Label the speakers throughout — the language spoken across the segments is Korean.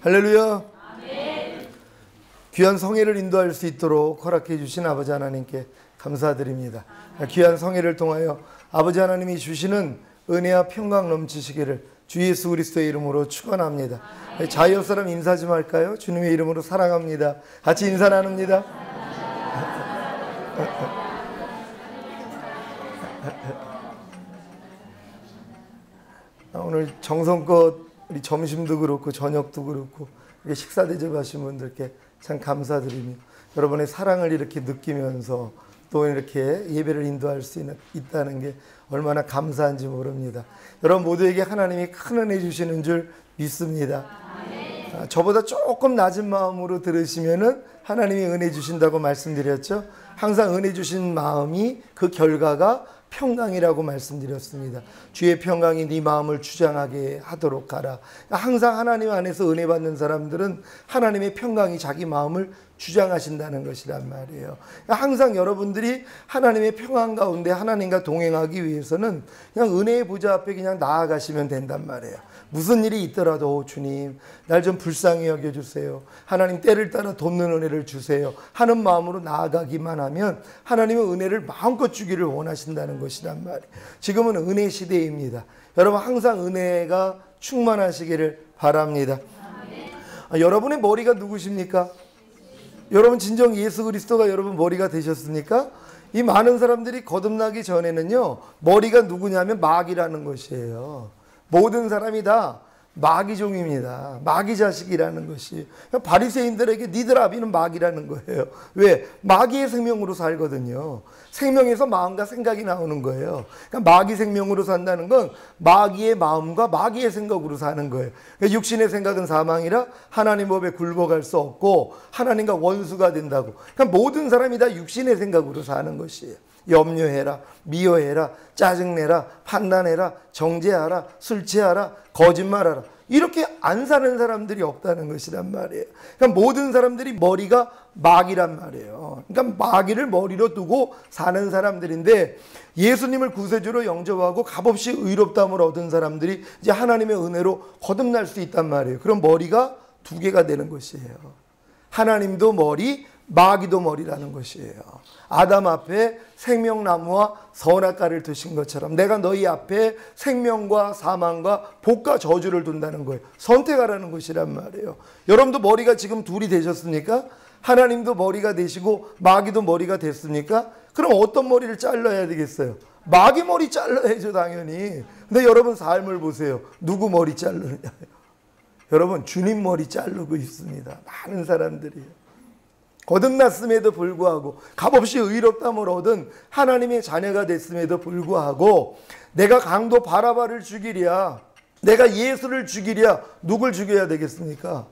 Speaker 1: 할렐루야. 아멘. 귀한 성회를 인도할 수 있도록 허락해 주신 아버지 하나님께 감사드립니다. 아멘. 귀한 성회를 통하여 아버지 하나님이 주시는 은혜와 평강 넘치시기를 주 예수 그리스도의 이름으로 축원합니다. 자유 옆 사람 인사 좀 할까요? 주님의 이름으로 사랑합니다. 같이 인사 나눕니다. 오늘 정성껏 우리 점심도 그렇고 저녁도 그렇고 이렇게 식사 대접하신 분들께 참 감사드리며 여러분의 사랑을 이렇게 느끼면서 또 이렇게 예배를 인도할 수 있다는 게 얼마나 감사한지 모릅니다. 여러분 모두에게 하나님이 큰 은혜 주시는 줄 믿습니다. 저보다 조금 낮은 마음으로 들으시면은 하나님이 은혜 주신다고 말씀드렸죠. 항상 은혜 주신 마음이 그 결과가 평강이라고 말씀드렸습니다. 주의 평강이 네 마음을 주장하게 하도록 하라. 항상 하나님 안에서 은혜 받는 사람들은 하나님의 평강이 자기 마음을 주장하신다는 것이란 말이에요. 항상 여러분들이 하나님의 평안 가운데 하나님과 동행하기 위해서는 그냥 은혜의 보좌 앞에 그냥 나아가시면 된단 말이에요. 무슨 일이 있더라도 주님 날 좀 불쌍히 여겨주세요. 하나님 때를 따라 돕는 은혜를 주세요 하는 마음으로 나아가기만 하면 하나님은 은혜를 마음껏 주기를 원하신다는 것이란 말이에요. 지금은 은혜 시대입니다. 여러분 항상 은혜가 충만하시기를 바랍니다. 여러분의 머리가 누구십니까? 여러분 진정 예수 그리스도가 여러분 머리가 되셨습니까? 이 많은 사람들이 거듭나기 전에는요 머리가 누구냐면 마귀라는 것이에요. 모든 사람이 다 마귀종입니다. 마귀 자식이라는 것이 바리새인들에게 니들 아비는 마귀라는 거예요. 왜? 마귀의 생명으로 살거든요. 생명에서 마음과 생각이 나오는 거예요. 그러니까 마귀 생명으로 산다는 건 마귀의 마음과 마귀의 생각으로 사는 거예요. 그러니까 육신의 생각은 사망이라 하나님 법에 굴복할 수 없고 하나님과 원수가 된다고. 그러니까 모든 사람이 다 육신의 생각으로 사는 것이에요. 염려해라, 미워해라, 짜증내라, 판단해라, 정죄하라, 술 취하라, 거짓말하라. 이렇게 안 사는 사람들이 없다는 것이란 말이에요. 그러니까 모든 사람들이 머리가 마귀란 말이에요. 그러니까 마귀를 머리로 두고 사는 사람들인데 예수님을 구세주로 영접하고 값없이 의롭다함을 얻은 사람들이 이제 하나님의 은혜로 거듭날 수 있단 말이에요. 그럼 머리가 두 개가 되는 것이에요. 하나님도 머리, 마귀도 머리라는 것이에요. 아담 앞에 생명나무와 선악과를 두신 것처럼 내가 너희 앞에 생명과 사망과 복과 저주를 둔다는 거예요. 선택하라는 것이란 말이에요. 여러분도 머리가 지금 둘이 되셨습니까? 하나님도 머리가 되시고 마귀도 머리가 됐습니까? 그럼 어떤 머리를 잘라야 되겠어요? 마귀 머리 잘라야죠 당연히. 근데 여러분 삶을 보세요. 누구 머리 자르느냐? 여러분 주님 머리 자르고 있습니다. 많은 사람들이요. 거듭났음에도 불구하고 값없이 의롭다함을 얻은 하나님의 자녀가 됐음에도 불구하고 내가 강도 바라바를 죽이랴, 내가 예수를 죽이랴, 누굴 죽여야 되겠습니까?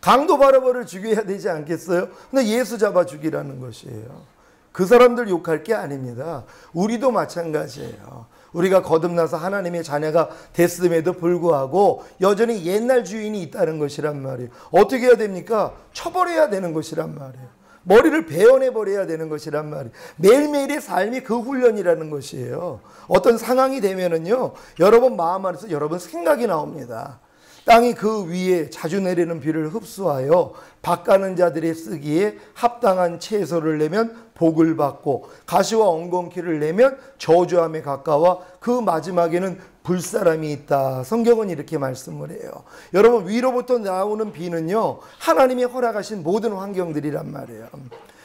Speaker 1: 강도 바라바를 죽여야 되지 않겠어요? 근데 예수 잡아 죽이라는 것이에요. 그 사람들 욕할 게 아닙니다. 우리도 마찬가지예요. 우리가 거듭나서 하나님의 자녀가 됐음에도 불구하고 여전히 옛날 주인이 있다는 것이란 말이에요. 어떻게 해야 됩니까? 쳐버려야 되는 것이란 말이에요. 머리를 베어내버려야 되는 것이란 말이에요. 매일매일의 삶이 그 훈련이라는 것이에요. 어떤 상황이 되면은요, 여러분 마음 안에서 여러분 생각이 나옵니다. 땅이 그 위에 자주 내리는 비를 흡수하여 밭가는 자들의 쓰기에 합당한 채소를 내면 복을 받고 가시와 엉겅퀴를 내면 저주함에 가까워 그 마지막에는 불사람이 있다. 성경은 이렇게 말씀을 해요. 여러분 위로부터 나오는 비는요 하나님이 허락하신 모든 환경들이란 말이에요.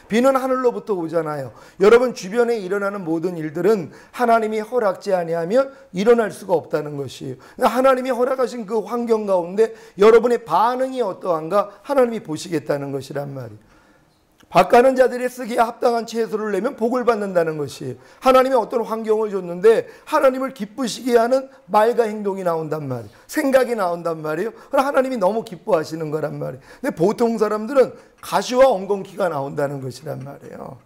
Speaker 1: 비는 하늘로부터 오잖아요. 여러분 주변에 일어나는 모든 일들은 하나님이 허락지 아니하면 일어날 수가 없다는 것이에요. 하나님이 허락하신 그 환경 가운데 여러분의 반응이 어떠한가 하나님이 보시겠다는 것이란 말이에요. 밭가는 자들의 쓰기에 합당한 채소를 내면 복을 받는다는 것이에요. 하나님이 어떤 환경을 줬는데 하나님을 기쁘시게 하는 말과 행동이 나온단 말이에요. 생각이 나온단 말이에요. 그럼 하나님이 너무 기뻐하시는 거란 말이에요. 근데 보통 사람들은 가시와 엉겅퀴가 나온다는 것이란 말이에요.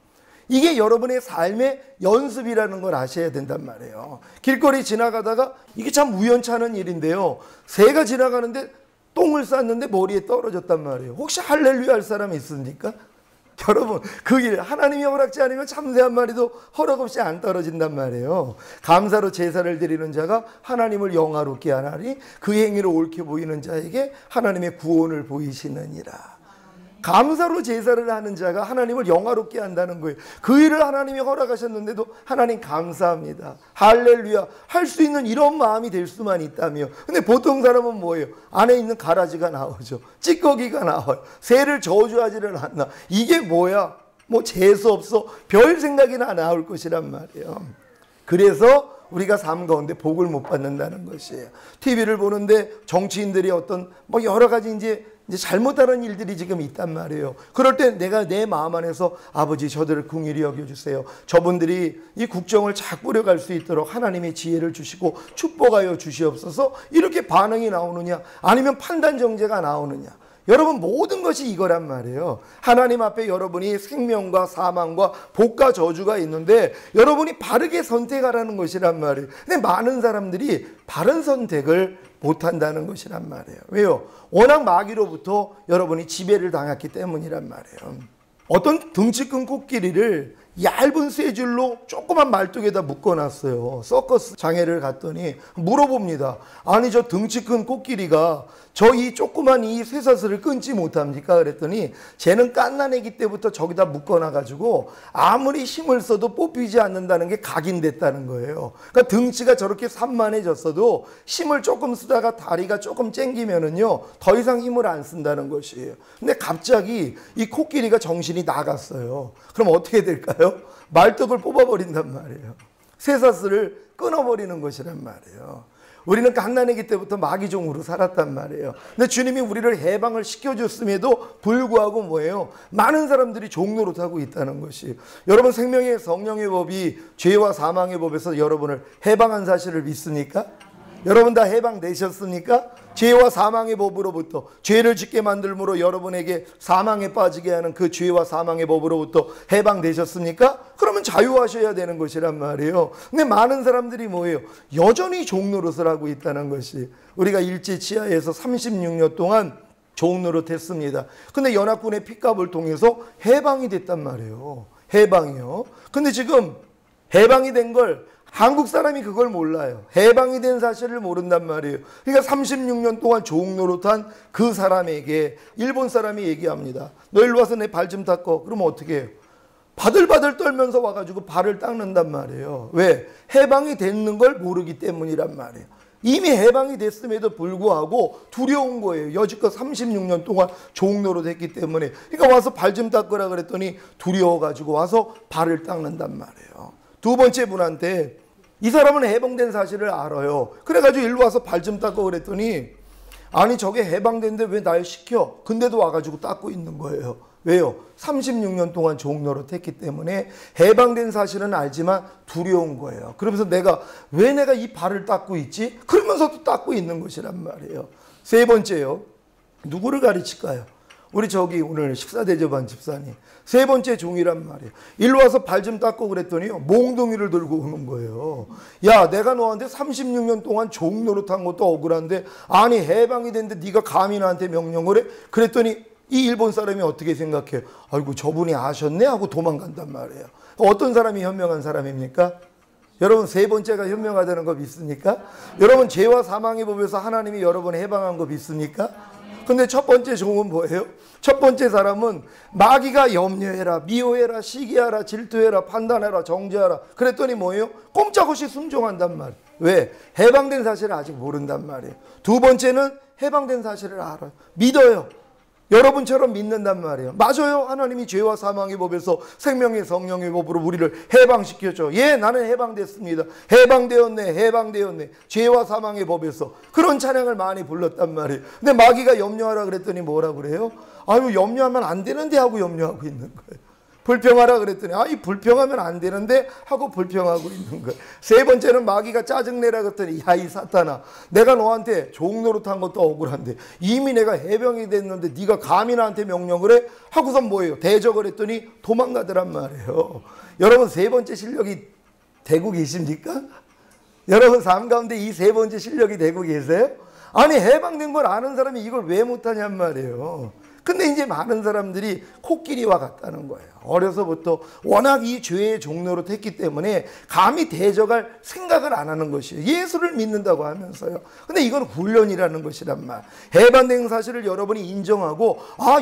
Speaker 1: 이게 여러분의 삶의 연습이라는 걸 아셔야 된단 말이에요. 길거리 지나가다가 이게 참 우연찮은 일인데요. 새가 지나가는데 똥을 쌌는데 머리에 떨어졌단 말이에요. 혹시 할렐루야 할 사람이 있습니까? 여러분 그 일 하나님이 허락지 않으면 참새 한 마리도 허락 없이 안 떨어진단 말이에요. 감사로 제사를 드리는 자가 하나님을 영화롭게 하나니 그 행위를 옳게 보이는 자에게 하나님의 구원을 보이시느니라. 감사로 제사를 하는 자가 하나님을 영화롭게 한다는 거예요. 그 일을 하나님이 허락하셨는데도 하나님 감사합니다. 할렐루야. 할 수 있는 이런 마음이 될 수만 있다며. 근데 보통 사람은 뭐예요? 안에 있는 가라지가 나오죠. 찌꺼기가 나와요. 새를 저주하지를 않나. 이게 뭐야? 뭐 재수 없어. 별 생각이나 나올 것이란 말이에요. 그래서 우리가 삶 가운데 복을 못 받는다는 것이에요. TV를 보는데 정치인들이 어떤 뭐 여러 가지 이제 잘못하는 일들이 지금 있단 말이에요. 그럴 때 내가 내 마음 안에서 아버지 저들을 긍휼히 여겨주세요. 저분들이 이 국정을 잘 꾸려갈 수 있도록 하나님의 지혜를 주시고 축복하여 주시옵소서. 이렇게 반응이 나오느냐 아니면 판단 정죄가 나오느냐. 여러분 모든 것이 이거란 말이에요. 하나님 앞에 여러분이 생명과 사망과 복과 저주가 있는데 여러분이 바르게 선택하라는 것이란 말이에요. 근데 많은 사람들이 바른 선택을 못한다는 것이란 말이에요. 왜요? 워낙 마귀로부터 여러분이 지배를 당했기 때문이란 말이에요. 어떤 덩치 큰 코끼리를 얇은 쇠줄로 조그만 말뚝에다 묶어놨어요. 서커스 장애를 갔더니 물어봅니다. 아니 저 덩치 큰 코끼리가 저 이 조그만 이 쇠사슬을 끊지 못합니까? 그랬더니 쟤는 갓난아기 때부터 저기다 묶어놔가지고 아무리 힘을 써도 뽑히지 않는다는 게 각인됐다는 거예요. 그러니까 덩치가 저렇게 산만해졌어도 힘을 조금 쓰다가 다리가 조금 쨍기면은요 더 이상 힘을 안 쓴다는 것이에요. 근데 갑자기 이 코끼리가 정신이 나갔어요. 그럼 어떻게 될까요? 말뚝을 뽑아버린단 말이에요. 쇠사슬을 끊어버리는 것이란 말이에요. 우리는 갓난아기 때부터 마귀종으로 살았단 말이에요. 근데 주님이 우리를 해방을 시켜줬음에도 불구하고 뭐예요? 많은 사람들이 종노릇하고 있다는 것이. 여러분 생명의 성령의 법이 죄와 사망의 법에서 여러분을 해방한 사실을 믿습니까? 여러분 다 해방되셨습니까? 죄와 사망의 법으로부터 죄를 짓게 만들므로 여러분에게 사망에 빠지게 하는 그 죄와 사망의 법으로부터 해방되셨습니까? 그러면 자유하셔야 되는 것이란 말이에요. 근데 많은 사람들이 뭐예요? 여전히 종노릇을 하고 있다는 것이. 우리가 일제 치하에서 36년 동안 종노릇 했습니다. 근데 연합군의 핏값을 통해서 해방이 됐단 말이에요. 해방이요. 근데 지금 해방이 된 걸 한국 사람이 그걸 몰라요. 해방이 된 사실을 모른단 말이에요. 그러니까 36년 동안 종노릇한 그 사람에게 일본 사람이 얘기합니다. 너 일로 와서 내 발 좀 닦어. 그러면 어떻게 해요? 바들바들 떨면서 와가지고 발을 닦는단 말이에요. 왜? 해방이 됐는 걸 모르기 때문이란 말이에요. 이미 해방이 됐음에도 불구하고 두려운 거예요. 여지껏 36년 동안 종노릇 했기 때문에. 그러니까 와서 발 좀 닦으라 그랬더니 두려워가지고 와서 발을 닦는단 말이에요. 두 번째 분한테 이 사람은 해방된 사실을 알아요. 그래가지고 일로 와서 발 좀 닦고 그랬더니 아니 저게 해방된데 왜 날 시켜? 근데도 와가지고 닦고 있는 거예요. 왜요? 36년 동안 종노릇 했기 때문에 해방된 사실은 알지만 두려운 거예요. 그러면서 왜 내가 이 발을 닦고 있지? 그러면서도 닦고 있는 것이란 말이에요. 세 번째요. 누구를 가르칠까요? 우리 저기 오늘 식사 대접한 집사님. 세 번째 종이란 말이에요. 일로 와서 발 좀 닦고 그랬더니요. 몽둥이를 들고 오는 거예요. 야 내가 너한테 36년 동안 종노릇한 것도 억울한데 아니 해방이 됐는데 네가 감히 나한테 명령을 해? 그랬더니 이 일본 사람이 어떻게 생각해요? 아이고 저분이 아셨네 하고 도망간단 말이에요. 어떤 사람이 현명한 사람입니까? 여러분 세 번째가 현명하다는 거 믿습니까? 여러분 죄와 사망의 법에서 하나님이 여러분을 해방한 거 믿습니까? 근데 첫 번째 종은 뭐예요? 첫 번째 사람은 마귀가 염려해라, 미워해라, 시기하라, 질투해라, 판단해라, 정죄하라. 그랬더니 뭐예요? 꼼짝없이 순종한단 말이에요. 왜? 해방된 사실을 아직 모른단 말이에요. 두 번째는 해방된 사실을 알아요. 믿어요. 여러분처럼 믿는단 말이에요. 맞아요. 하나님이 죄와 사망의 법에서 생명의 성령의 법으로 우리를 해방시켰죠. 예, 나는 해방됐습니다. 해방되었네, 해방되었네. 죄와 사망의 법에서. 그런 찬양을 많이 불렀단 말이에요. 근데 마귀가 염려하라 그랬더니 뭐라 그래요? 아유, 염려하면 안 되는데 하고 염려하고 있는 거예요. 불평하라 그랬더니 이 불평하면 안 되는데 하고 불평하고 있는 거예요. 세 번째는 마귀가 짜증내라 그랬더니 야 이 사탄아 내가 너한테 종노릇한 것도 억울한데 이미 내가 해방이 됐는데 네가 감히 나한테 명령을 해? 하고선 뭐예요? 대적을 했더니 도망가더란 말이에요. 여러분 세 번째 실력이 되고 계십니까? 여러분 삶 가운데 이 세 번째 실력이 되고 계세요? 아니 해방된 걸 아는 사람이 이걸 왜 못하냔 말이에요. 근데 이제 많은 사람들이 코끼리와 같다는 거예요. 어려서부터 워낙 이 죄의 종로로 했기 때문에 감히 대적할 생각을 안 하는 것이에요. 예수를 믿는다고 하면서요. 근데 이건 훈련이라는 것이란 말. 해방된 사실을 여러분이 인정하고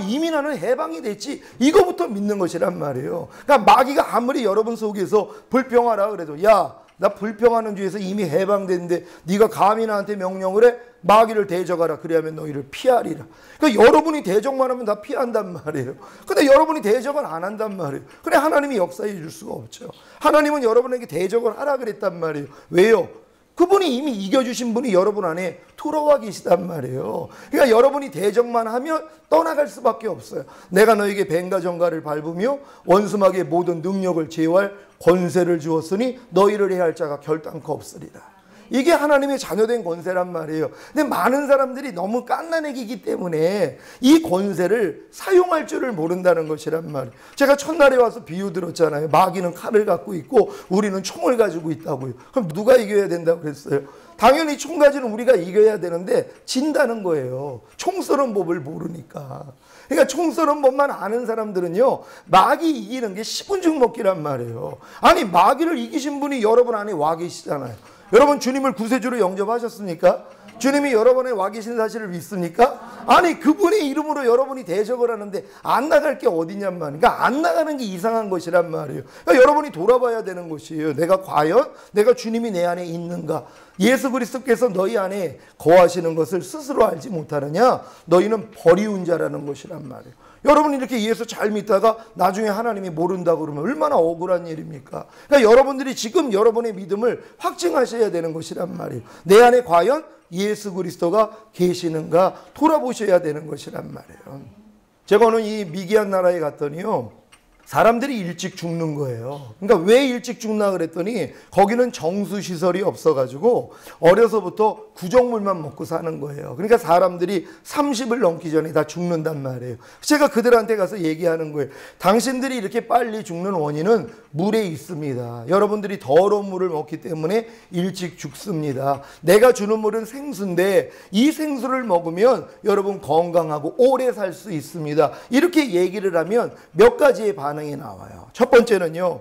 Speaker 1: 이미 나는 해방이 됐지, 이거부터 믿는 것이란 말이에요. 그러니까 마귀가 아무리 여러분 속에서 불평하라 그래도, 야, 나 불평하는 죄에서 이미 해방됐는데 네가 감히 나한테 명령을 해? 마귀를 대적하라. 그래야면 너희를 피하리라. 그러니까 여러분이 대적만 하면 다 피한단 말이에요. 근데 여러분이 대적을 안 한단 말이에요. 그래 하나님이 역사해 줄 수가 없죠. 하나님은 여러분에게 대적을 하라 그랬단 말이에요. 왜요? 그분이 이미 이겨주신 분이 여러분 안에 돌아와 계시단 말이에요. 그러니까 여러분이 대적만 하면 떠나갈 수밖에 없어요. 내가 너에게 뱀과 정갈을 밟으며 원수마귀의 모든 능력을 제어할 권세를 주었으니 너희를 해할 자가 결단코 없으리라. 이게 하나님의 자녀된 권세란 말이에요. 근데 많은 사람들이 너무 갓난애기이기 때문에 이 권세를 사용할 줄을 모른다는 것이란 말이에요. 제가 첫날에 와서 비유 들었잖아요. 마귀는 칼을 갖고 있고 우리는 총을 가지고 있다고요. 그럼 누가 이겨야 된다고 그랬어요? 당연히 총 가지는 우리가 이겨야 되는데 진다는 거예요. 총 쏘는 법을 모르니까. 그러니까 총 쏘는 법만 아는 사람들은요, 마귀 이기는 게 10분 죽 먹기란 말이에요. 아니, 마귀를 이기신 분이 여러분 안에 와 계시잖아요. 여러분 주님을 구세주로 영접하셨습니까? 주님이 여러분의 와 계신 사실을 믿습니까? 아니, 그분의 이름으로 여러분이 대적을 하는데 안 나갈 게 어디냔 말이에요. 그러니까 안 나가는 게 이상한 것이란 말이에요. 그러니까 여러분이 돌아봐야 되는 것이에요. 내가 과연 내가 주님이 내 안에 있는가? 예수 그리스도께서 너희 안에 거하시는 것을 스스로 알지 못하느냐? 너희는 버리운 자라는 것이란 말이에요. 여러분이 이렇게 예수 잘 믿다가 나중에 하나님이 모른다고 그러면 얼마나 억울한 일입니까? 그러니까 여러분들이 지금 여러분의 믿음을 확증하셔야 되는 것이란 말이에요. 내 안에 과연 예수 그리스도가 계시는가 돌아보셔야 되는 것이란 말이에요. 제가 오늘 이 미기한 나라에 갔더니요, 사람들이 일찍 죽는 거예요. 그러니까 왜 일찍 죽나 그랬더니 거기는 정수시설이 없어가지고 어려서부터 구정물만 먹고 사는 거예요. 그러니까 사람들이 30을 넘기 전에 다 죽는단 말이에요. 제가 그들한테 가서 얘기하는 거예요. 당신들이 이렇게 빨리 죽는 원인은 물에 있습니다. 여러분들이 더러운 물을 먹기 때문에 일찍 죽습니다. 내가 주는 물은 생수인데 이 생수를 먹으면 여러분 건강하고 오래 살 수 있습니다. 이렇게 얘기를 하면 몇 가지의 반응이 나와요. 첫 번째는요,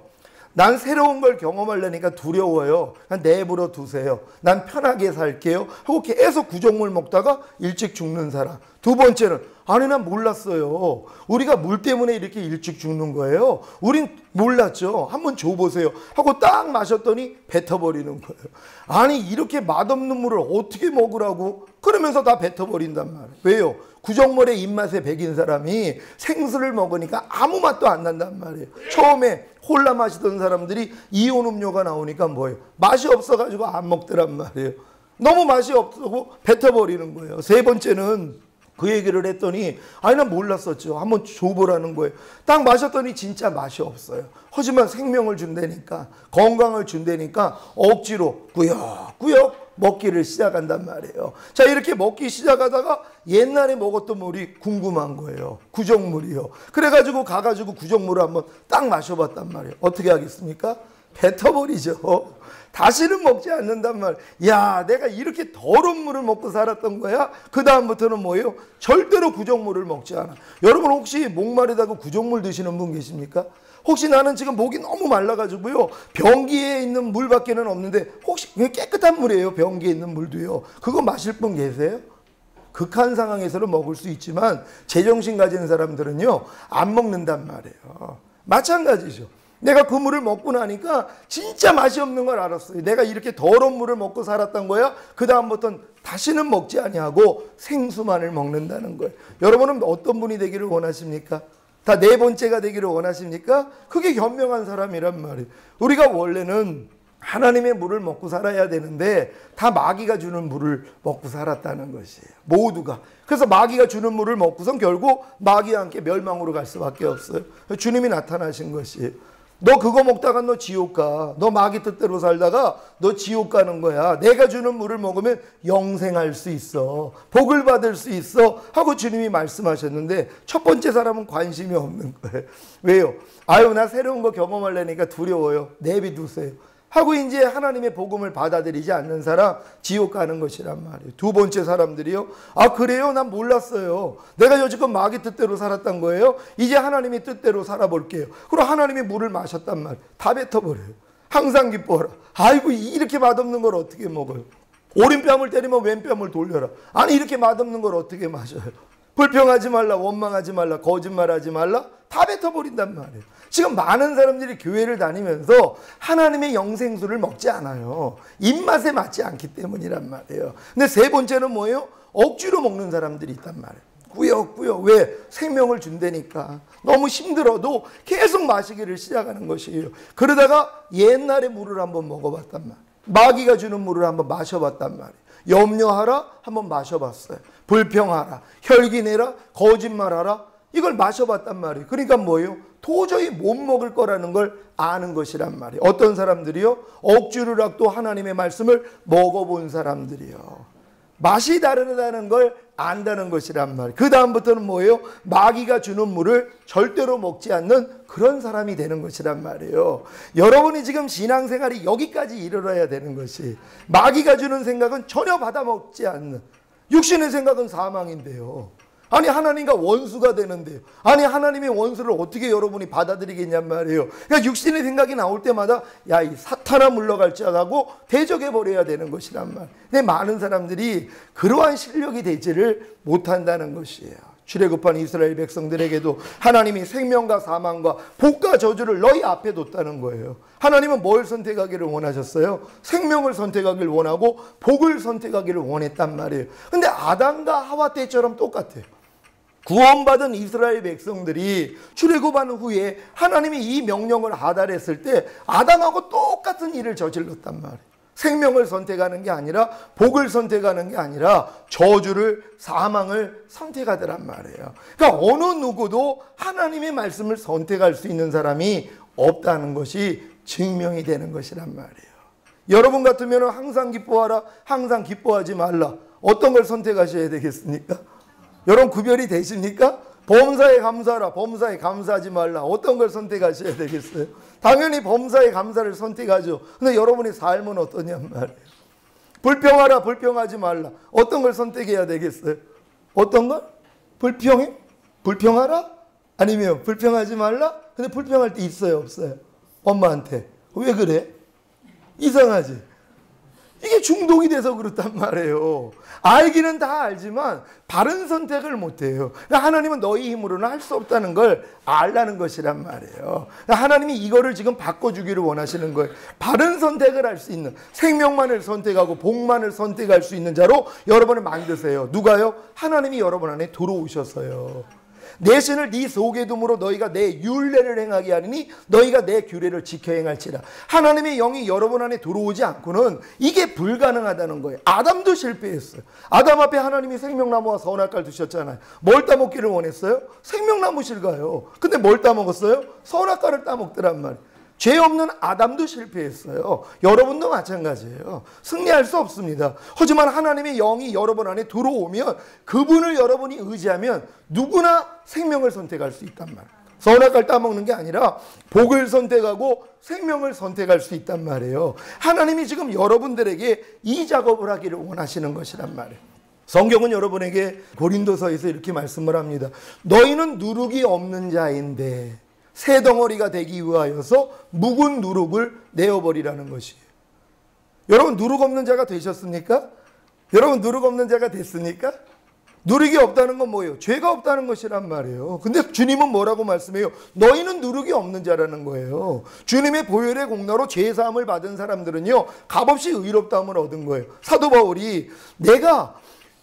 Speaker 1: 난 새로운 걸 경험하려니까 두려워요. 그냥 내버려 두세요. 난 편하게 살게요 하고 계속 구정물 먹다가 일찍 죽는 사람. 두 번째는, 아니 난 몰랐어요. 우리가 물 때문에 이렇게 일찍 죽는 거예요. 우린 몰랐죠. 한번 줘보세요 하고 딱 마셨더니 뱉어버리는 거예요. 아니 이렇게 맛없는 물을 어떻게 먹으라고? 그러면서 다 뱉어버린단 말이에요. 왜요? 구정물의 입맛에 배긴 사람이 생수를 먹으니까 아무 맛도 안 난단 말이에요. 처음에 콜라 마시던 사람들이 이온 음료가 나오니까 뭐예요? 맛이 없어가지고 안 먹더란 말이에요. 너무 맛이 없고 뱉어버리는 거예요. 세 번째는 그 얘기를 했더니, 아니 난 몰랐었죠. 한번 줘보라는 거예요. 딱 마셨더니 진짜 맛이 없어요. 하지만 생명을 준다니까, 건강을 준다니까 억지로 꾸역꾸역 먹기를 시작한단 말이에요. 자, 이렇게 먹기 시작하다가 옛날에 먹었던 물이 궁금한 거예요. 구정물이요. 그래가지고 가가지고 구정물을 한번 딱 마셔봤단 말이에요. 어떻게 하겠습니까? 뱉어버리죠. 다시는 먹지 않는단 말이에요. 야, 내가 이렇게 더러운 물을 먹고 살았던 거야? 그 다음부터는 뭐예요? 절대로 구정물을 먹지 않아. 여러분 혹시 목마르다고 구정물 드시는 분 계십니까? 혹시 나는 지금 목이 너무 말라가지고요, 변기에 있는 물밖에는 없는데 혹시 깨끗한 물이에요. 변기에 있는 물도요. 그거 마실 분 계세요? 극한 상황에서는 먹을 수 있지만 제정신 가진 사람들은요 안 먹는단 말이에요. 마찬가지죠. 내가 그 물을 먹고 나니까 진짜 맛이 없는 걸 알았어요. 내가 이렇게 더러운 물을 먹고 살았던 거야. 그 다음부터는 다시는 먹지 아니하고 생수만을 먹는다는 거예요. 여러분은 어떤 분이 되기를 원하십니까? 다 네 번째가 되기를 원하십니까? 그게 현명한 사람이란 말이에요. 우리가 원래는 하나님의 물을 먹고 살아야 되는데 다 마귀가 주는 물을 먹고 살았다는 것이에요. 모두가. 그래서 마귀가 주는 물을 먹고선 결국 마귀와 함께 멸망으로 갈 수밖에 없어요. 주님이 나타나신 것이에요. 너 그거 먹다가 너 지옥 가. 너 마귀 뜻대로 살다가 너 지옥 가는 거야. 내가 주는 물을 먹으면 영생할 수 있어. 복을 받을 수 있어. 하고 주님이 말씀하셨는데 첫 번째 사람은 관심이 없는 거예요. 왜요? 아유, 나 새로운 거 경험하려니까 두려워요. 내비두세요. 하고 이제 하나님의 복음을 받아들이지 않는 사람 지옥 가는 것이란 말이에요. 두 번째 사람들이요. 아 그래요? 난 몰랐어요. 내가 여지껏 마귀 뜻대로 살았던 거예요. 이제 하나님의 뜻대로 살아볼게요. 그럼 하나님의 물을 마셨단 말이에요. 다 뱉어버려요. 항상 기뻐하라. 아이고 이렇게 맛없는 걸 어떻게 먹어요? 오른뺨을 때리면 왼뺨을 돌려라. 아니 이렇게 맛없는 걸 어떻게 마셔요? 불평하지 말라, 원망하지 말라, 거짓말하지 말라, 다 뱉어버린단 말이에요. 지금 많은 사람들이 교회를 다니면서 하나님의 영생수를 먹지 않아요. 입맛에 맞지 않기 때문이란 말이에요. 근데 세 번째는 뭐예요? 억지로 먹는 사람들이 있단 말이에요. 꾸역꾸역. 왜? 생명을 준다니까. 너무 힘들어도 계속 마시기를 시작하는 것이에요. 그러다가 옛날에 물을 한번 먹어봤단 말이에요. 마귀가 주는 물을 한번 마셔봤단 말이에요. 염려하라 한번 마셔봤어요. 불평하라, 혈기내라, 거짓말하라, 이걸 마셔봤단 말이에요. 그러니까 뭐예요? 도저히 못 먹을 거라는 걸 아는 것이란 말이에요. 어떤 사람들이요? 억지로라도 하나님의 말씀을 먹어본 사람들이요. 맛이 다르다는 걸 안다는 것이란 말이에요. 그 다음부터는 뭐예요? 마귀가 주는 물을 절대로 먹지 않는 그런 사람이 되는 것이란 말이에요. 여러분이 지금 신앙생활이 여기까지 이르러야 되는 것이, 마귀가 주는 생각은 전혀 받아먹지 않는, 육신의 생각은 사망인데요. 아니 하나님과 원수가 되는데요. 아니 하나님의 원수를 어떻게 여러분이 받아들이겠냔 말이에요. 그러니까 육신의 생각이 나올 때마다 야 이 사탄아 물러갈지 하고 대적해버려야 되는 것이란 말. 근데 많은 사람들이 그러한 실력이 되지를 못한다는 것이에요. 출애굽한 이스라엘 백성들에게도 하나님이 생명과 사망과 복과 저주를 너희 앞에 뒀다는 거예요. 하나님은 뭘 선택하기를 원하셨어요? 생명을 선택하기를 원하고 복을 선택하기를 원했단 말이에요. 근데 아담과 하와 때처럼 똑같아요. 구원받은 이스라엘 백성들이 출애굽한 후에 하나님이 이 명령을 하달했을 때 아담하고 똑같은 일을 저질렀단 말이에요. 생명을 선택하는 게 아니라 복을 선택하는 게 아니라 저주를, 사망을 선택하더란 말이에요. 그러니까 어느 누구도 하나님의 말씀을 선택할 수 있는 사람이 없다는 것이 증명이 되는 것이란 말이에요. 여러분 같으면 항상 기뻐하라, 항상 기뻐하지 말라. 어떤 걸 선택하셔야 되겠습니까? 여러분 구별이 되십니까? 범사에 감사하라, 범사에 감사하지 말라. 어떤 걸 선택하셔야 되겠어요? 당연히 범사에 감사를 선택하죠. 근데 여러분의 삶은 어떠냔 말이에요. 불평하라, 불평하지 말라. 어떤 걸 선택해야 되겠어요? 어떤 걸? 불평해? 불평하라? 아니면 불평하지 말라? 근데 불평할 때 있어요, 없어요? 엄마한테. 왜 그래? 이상하지? 이게 중독이 돼서 그렇단 말이에요. 알기는 다 알지만 바른 선택을 못해요. 그러니까 하나님은 너희 힘으로는 할 수 없다는 걸 알라는 것이란 말이에요. 그러니까 하나님이 이거를 지금 바꿔주기를 원하시는 거예요. 바른 선택을 할 수 있는, 생명만을 선택하고 복만을 선택할 수 있는 자로 여러분을 만드세요. 누가요? 하나님이 여러분 안에 들어오셨어요. 내 신을 네 속에 둠으로 너희가 내 율례를 행하게 하리니 너희가 내 규례를 지켜 행할지라. 하나님의 영이 여러분 안에 들어오지 않고는 이게 불가능하다는 거예요. 아담도 실패했어요. 아담 앞에 하나님이 생명나무와 선악과를 두셨잖아요. 뭘 따먹기를 원했어요? 생명나무 실가요. 근데 뭘 따먹었어요? 선악과를 따먹더란 말이에요. 죄 없는 아담도 실패했어요. 여러분도 마찬가지예요. 승리할 수 없습니다. 하지만 하나님의 영이 여러분 안에 들어오면, 그분을 여러분이 의지하면 누구나 생명을 선택할 수 있단 말이에요. 선악과를 따먹는 게 아니라 복을 선택하고 생명을 선택할 수 있단 말이에요. 하나님이 지금 여러분들에게 이 작업을 하기를 원하시는 것이란 말이에요. 성경은 여러분에게 고린도서에서 이렇게 말씀을 합니다. 너희는 누룩이 없는 자인데 새 덩어리가 되기 위하여서 묵은 누룩을 내어버리라는 것이에요. 여러분 누룩 없는 자가 되셨습니까? 여러분 누룩 없는 자가 됐습니까? 누룩이 없다는 건 뭐예요? 죄가 없다는 것이란 말이에요. 근데 주님은 뭐라고 말씀해요? 너희는 누룩이 없는 자라는 거예요. 주님의 보혈의 공로로 죄사함을 받은 사람들은요 값없이 의롭다함을 얻은 거예요. 사도 바울이 내가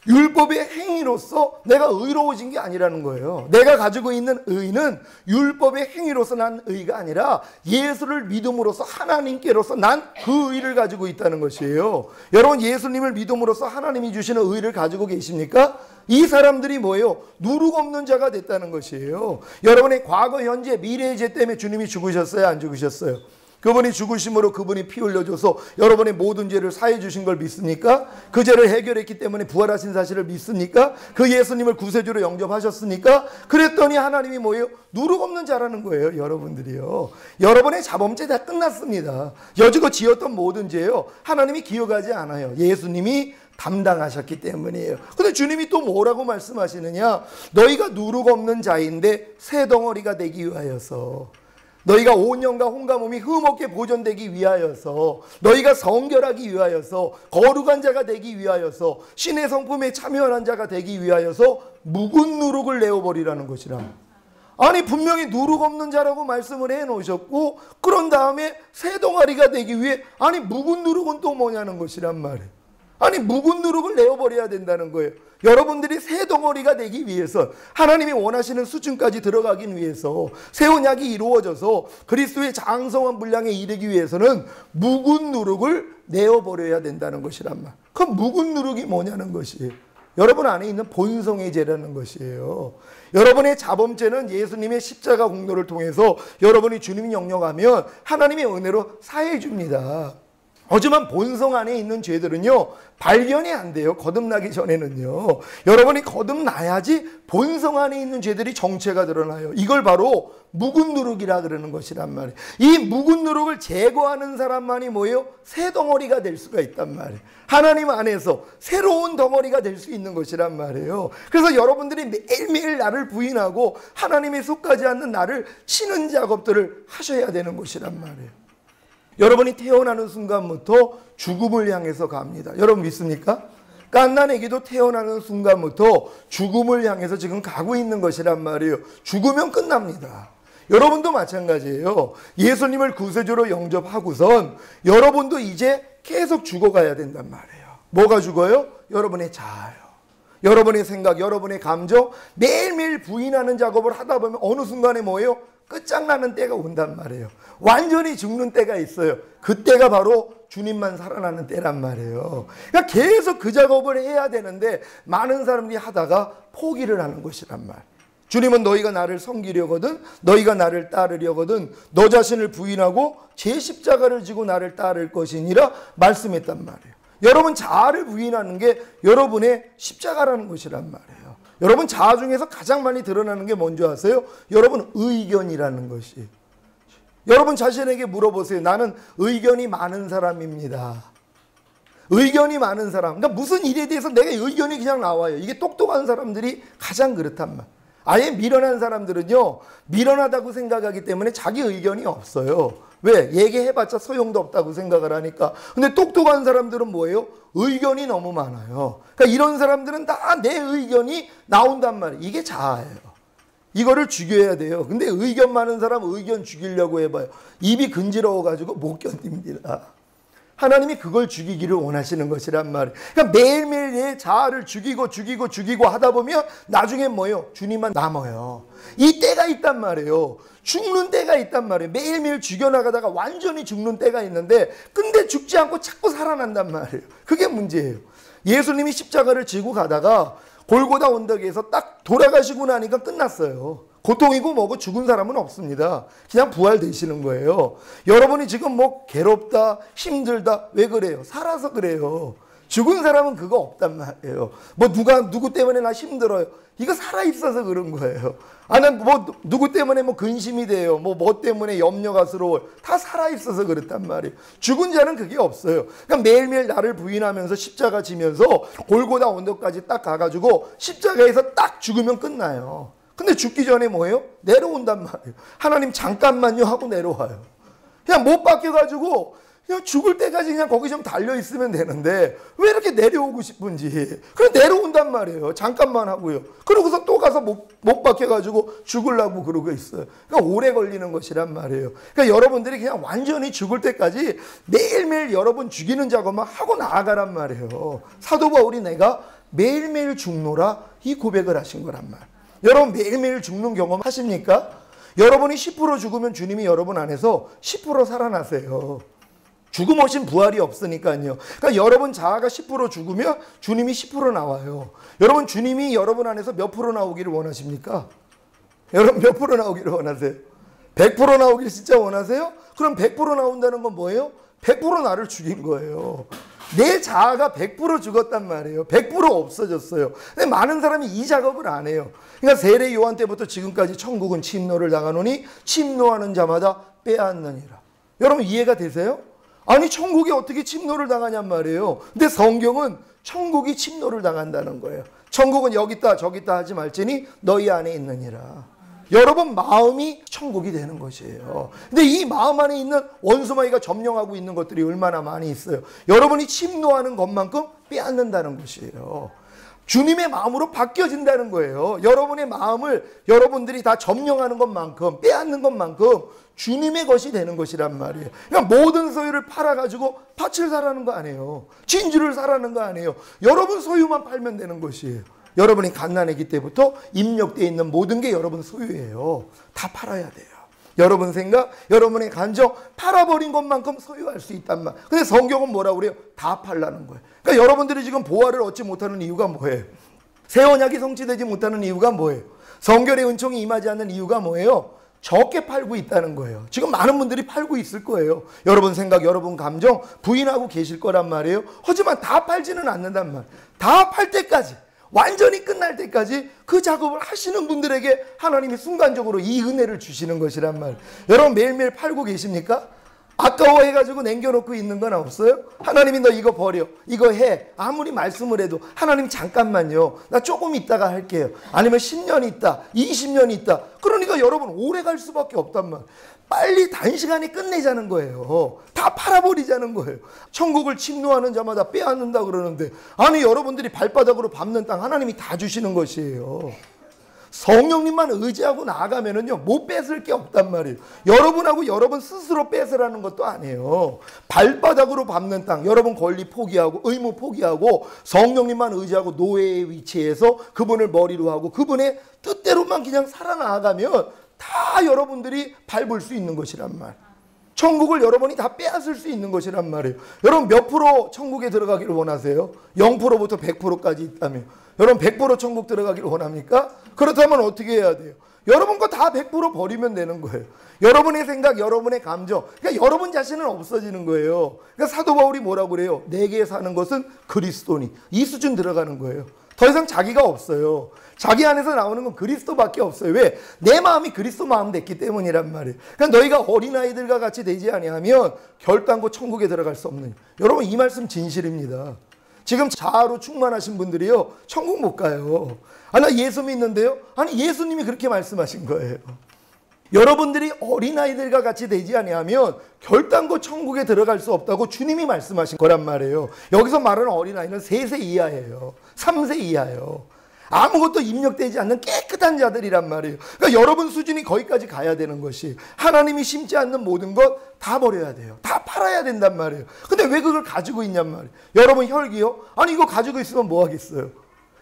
Speaker 1: 율법의 행위로서 내가 의로워진 게 아니라는 거예요. 내가 가지고 있는 의는 율법의 행위로서 난 의가 아니라 예수를 믿음으로써 하나님께로서 난 그 의를 가지고 있다는 것이에요. 여러분 예수님을 믿음으로써 하나님이 주시는 의를 가지고 계십니까? 이 사람들이 뭐예요? 누룩 없는 자가 됐다는 것이에요. 여러분의 과거, 현재, 미래의 죄 때문에 주님이 죽으셨어요? 안 죽으셨어요? 그분이 죽으심으로 그분이 피 흘려줘서 여러분의 모든 죄를 사해 주신 걸 믿습니까? 그 죄를 해결했기 때문에 부활하신 사실을 믿습니까? 그 예수님을 구세주로 영접하셨습니까? 그랬더니 하나님이 뭐예요? 누룩 없는 자라는 거예요. 여러분들이요. 여러분의 자범죄 다 끝났습니다. 여지껏 지었던 모든 죄요. 하나님이 기억하지 않아요. 예수님이 담당하셨기 때문이에요. 근데 주님이 또 뭐라고 말씀하시느냐? 너희가 누룩 없는 자인데 새 덩어리가 되기 위하여서, 너희가 온영과 혼과 몸이 흠없게 보존되기 위하여서, 너희가 성결하기 위하여서, 거룩한 자가 되기 위하여서, 신의 성품에 참여한 자가 되기 위하여서 묵은 누룩을 내어버리라는 것이라. 아니 분명히 누룩 없는 자라고 말씀을 해놓으셨고, 그런 다음에 새 덩어리가 되기 위해, 아니 묵은 누룩은 또 뭐냐는 것이란 말이에요. 아니 묵은 누룩을 내어버려야 된다는 거예요. 여러분들이 새 덩어리가 되기 위해서, 하나님이 원하시는 수준까지 들어가기 위해서, 새 언약이 이루어져서 그리스도의 장성한 분량에 이르기 위해서는 묵은 누룩을 내어버려야 된다는 것이란 말. 그 묵은 누룩이 뭐냐는 것이에요. 여러분 안에 있는 본성의 죄라는 것이에요. 여러분의 자범죄는 예수님의 십자가 공로를 통해서 여러분이 주님 영접하면 하나님의 은혜로 사해 줍니다. 하지만 본성 안에 있는 죄들은요, 발견이 안 돼요. 거듭나기 전에는요. 여러분이 거듭나야지 본성 안에 있는 죄들이 정체가 드러나요. 이걸 바로 묵은 누룩이라 그러는 것이란 말이에요. 이 묵은 누룩을 제거하는 사람만이 뭐예요? 새 덩어리가 될 수가 있단 말이에요. 하나님 안에서 새로운 덩어리가 될 수 있는 것이란 말이에요. 그래서 여러분들이 매일매일 나를 부인하고 하나님에 속하지 않는 나를 치는 작업들을 하셔야 되는 것이란 말이에요. 여러분이 태어나는 순간부터 죽음을 향해서 갑니다. 여러분 믿습니까? 갓난아기도 태어나는 순간부터 죽음을 향해서 지금 가고 있는 것이란 말이에요. 죽으면 끝납니다. 여러분도 마찬가지예요. 예수님을 구세주로 영접하고선 여러분도 이제 계속 죽어가야 된단 말이에요. 뭐가 죽어요? 여러분의 자아요. 여러분의 생각, 여러분의 감정, 매일매일 부인하는 작업을 하다 보면 어느 순간에 뭐예요? 끝장나는 때가 온단 말이에요. 완전히 죽는 때가 있어요. 그때가 바로 주님만 살아나는 때란 말이에요. 그러니까 계속 그 작업을 해야 되는데 많은 사람들이 하다가 포기를 하는 것이란 말. 주님은 너희가 나를 섬기려거든, 너희가 나를 따르려거든 너 자신을 부인하고 제 십자가를 지고 나를 따를 것이니라 말씀했단 말이에요. 여러분 자아를 부인하는 게 여러분의 십자가라는 것이란 말이에요. 여러분 자아 중에서 가장 많이 드러나는 게 뭔지 아세요? 여러분 의견이라는 것이. 여러분 자신에게 물어보세요. 나는 의견이 많은 사람입니다. 의견이 많은 사람. 그러니까 무슨 일에 대해서 내가 의견이 그냥 나와요. 이게 똑똑한 사람들이 가장 그렇단 말. 아예 미련한 사람들은요, 미련하다고 생각하기 때문에 자기 의견이 없어요. 왜? 얘기해봤자 소용도 없다고 생각을 하니까. 근데 똑똑한 사람들은 뭐예요? 의견이 너무 많아요. 그러니까 이런 사람들은 다 내 의견이 나온단 말이에요. 이게 자아예요. 이거를 죽여야 돼요. 근데 의견 많은 사람 의견 죽이려고 해봐요. 입이 근지러워가지고 못 견딥니다. 하나님이 그걸 죽이기를 원하시는 것이란 말이에요. 그러니까 매일매일 내 자아를 죽이고 하다 보면 나중에 뭐예요? 주님만 남아요. 이 때가 있단 말이에요. 죽는 때가 있단 말이에요. 매일매일 죽여나가다가 완전히 죽는 때가 있는데, 근데 죽지 않고 자꾸 살아난단 말이에요. 그게 문제예요. 예수님이 십자가를 지고 가다가 골고다 언덕에서 딱 돌아가시고 나니까 끝났어요. 고통이고 뭐고 죽은 사람은 없습니다. 그냥 부활되시는 거예요. 여러분이 지금 뭐 괴롭다, 힘들다, 왜 그래요? 살아서 그래요. 죽은 사람은 그거 없단 말이에요. 뭐 누구 때문에 나 힘들어요. 이거 살아있어서 그런 거예요. 나는 뭐 누구 때문에 뭐 근심이 돼요. 뭐 때문에 염려가스러워요. 다 살아있어서 그렇단 말이에요. 죽은 자는 그게 없어요. 그러니까 매일매일 나를 부인하면서 십자가 지면서 골고다 언덕까지 딱 가가지고 십자가에서 딱 죽으면 끝나요. 근데 죽기 전에 뭐예요? 내려온단 말이에요. 하나님 잠깐만요 하고 내려와요. 그냥 못 박혀가지고 그냥 죽을 때까지 그냥 거기 좀 달려있으면 되는데 왜 이렇게 내려오고 싶은지. 그냥 내려온단 말이에요. 잠깐만 하고요. 그러고서 또 가서 못 박혀가지고 죽으려고 그러고 있어요. 그러니까 오래 걸리는 것이란 말이에요. 그러니까 여러분들이 그냥 완전히 죽을 때까지 매일매일 여러분 죽이는 작업만 하고 나아가란 말이에요. 사도 바울이 내가 매일매일 죽노라 이 고백을 하신 거란 말. 여러분 매일매일 죽는 경험 하십니까? 여러분이 10% 죽으면 주님이 여러분 안에서 10% 살아나세요. 죽음 없인 부활이 없으니까요. 그러니까 여러분 자아가 10% 죽으면 주님이 10% 나와요. 여러분 주님이 여러분 안에서 몇 프로 나오기를 원하십니까? 여러분 몇 프로 나오기를 원하세요? 100% 나오길 진짜 원하세요? 그럼 100% 나온다는 건 뭐예요? 100% 나를 죽인 거예요. 내 자아가 100% 죽었단 말이에요. 100% 없어졌어요. 근데 많은 사람이 이 작업을 안 해요. 그러니까 세례 요한 때부터 지금까지 천국은 침노를 당하노니 침노하는 자마다 빼앗느니라. 여러분 이해가 되세요? 아니 천국이 어떻게 침노를 당하냔 말이에요. 근데 성경은 천국이 침노를 당한다는 거예요. 천국은 여기 있다 저기 있다 하지 말지니 너희 안에 있느니라. 여러분 마음이 천국이 되는 것이에요. 근데 이 마음 안에 있는 원수마귀가 점령하고 있는 것들이 얼마나 많이 있어요. 여러분이 침노하는 것만큼 빼앗는다는 것이에요. 주님의 마음으로 바뀌어진다는 거예요. 여러분의 마음을 여러분들이 다 점령하는 것만큼 빼앗는 것만큼 주님의 것이 되는 것이란 말이에요. 그러니까 모든 소유를 팔아가지고 밭을 사라는 거 아니에요. 진주를 사라는 거 아니에요. 여러분 소유만 팔면 되는 것이에요. 여러분이 갓난아기 때부터 입력되어 있는 모든 게 여러분 소유예요. 다 팔아야 돼요. 여러분 생각, 여러분의 감정 팔아버린 것만큼 소유할 수 있단 말. 근데 성경은 뭐라고 그래요? 다 팔라는 거예요. 그러니까 여러분들이 지금 보화를 얻지 못하는 이유가 뭐예요? 새 언약이 성취되지 못하는 이유가 뭐예요? 성결의 은총이 임하지 않는 이유가 뭐예요? 적게 팔고 있다는 거예요. 지금 많은 분들이 팔고 있을 거예요. 여러분 생각, 여러분 감정 부인하고 계실 거란 말이에요. 하지만 다 팔지는 않는단 말. 다 팔 때까지 완전히 끝날 때까지 그 작업을 하시는 분들에게 하나님이 순간적으로 이 은혜를 주시는 것이란 말. 여러분 매일매일 팔고 계십니까? 아까워해가지고 남겨놓고 있는 건 없어요? 하나님이 너 이거 버려, 이거 해. 아무리 말씀을 해도 하나님 잠깐만요. 나 조금 있다가 할게요. 아니면 10년 있다, 20년 있다. 그러니까 여러분 오래 갈 수밖에 없단 말. 빨리 단시간에 끝내자는 거예요. 다 팔아버리자는 거예요. 천국을 침노하는 자마다 빼앗는다 그러는데 아니 여러분들이 발바닥으로 밟는 땅 하나님이 다 주시는 것이에요. 성령님만 의지하고 나아가면은요 못 뺏을 게 없단 말이에요. 여러분하고 여러분 스스로 뺏으라는 것도 아니에요. 발바닥으로 밟는 땅 여러분 권리 포기하고 의무 포기하고 성령님만 의지하고 노예의 위치에서 그분을 머리로 하고 그분의 뜻대로만 그냥 살아나가면 다 여러분들이 밟을 수 있는 것이란 말. 천국을 여러분이 다 빼앗을 수 있는 것이란 말이에요. 여러분 몇 프로 천국에 들어가기를 원하세요? 0%부터 100%까지 있다며. 여러분 100% 천국 들어가기를 원합니까? 그렇다면 어떻게 해야 돼요? 여러분 거 다 100% 버리면 되는 거예요. 여러분의 생각, 여러분의 감정. 그러니까 여러분 자신은 없어지는 거예요. 그러니까 사도 바울이 뭐라고 그래요? 내게 사는 것은 그리스도니. 이 수준 들어가는 거예요. 더 이상 자기가 없어요. 자기 안에서 나오는 건 그리스도밖에 없어요. 왜? 내 마음이 그리스도 마음 됐기 때문이란 말이에요. 그러니까 너희가 어린아이들과 같이 되지 아니하면 결단코 천국에 들어갈 수 없는. 여러분 이 말씀 진실입니다. 지금 자아로 충만하신 분들이요 천국 못 가요. 아, 나 예수 믿는데요? 아니 예수님이 그렇게 말씀하신 거예요. 여러분들이 어린아이들과 같이 되지 아니하면 결단코 천국에 들어갈 수 없다고 주님이 말씀하신 거란 말이에요. 여기서 말하는 어린아이는 3세 이하예요. 3세 이하예요. 아무것도 입력되지 않는 깨끗한 자들이란 말이에요. 그러니까 여러분 수준이 거기까지 가야 되는 것이 하나님이 심지 않는 모든 것 다 버려야 돼요. 다 팔아야 된단 말이에요. 근데 왜 그걸 가지고 있냔 말이에요. 여러분 혈기요? 아니 이거 가지고 있으면 뭐 하겠어요?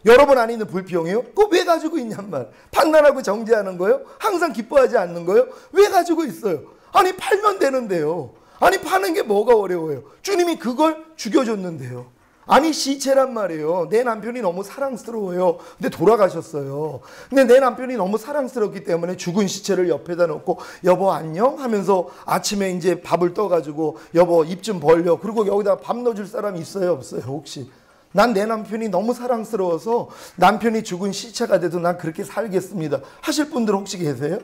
Speaker 1: 여러분 안에 있는 불평이요? 그거 왜 가지고 있냔 말이에요. 판단하고 정죄하는 거요? 항상 기뻐하지 않는 거요? 왜 가지고 있어요? 아니 팔면 되는데요. 아니 파는 게 뭐가 어려워요? 주님이 그걸 죽여줬는데요. 아니 시체란 말이에요. 내 남편이 너무 사랑스러워요. 근데 돌아가셨어요. 근데 내 남편이 너무 사랑스럽기 때문에 죽은 시체를 옆에다 놓고 여보 안녕 하면서 아침에 이제 밥을 떠가지고 여보 입 좀 벌려. 그리고 여기다 밥 넣어줄 사람 있어요 없어요 혹시? 난 내 남편이 너무 사랑스러워서 남편이 죽은 시체가 돼도 난 그렇게 살겠습니다 하실 분들 혹시 계세요?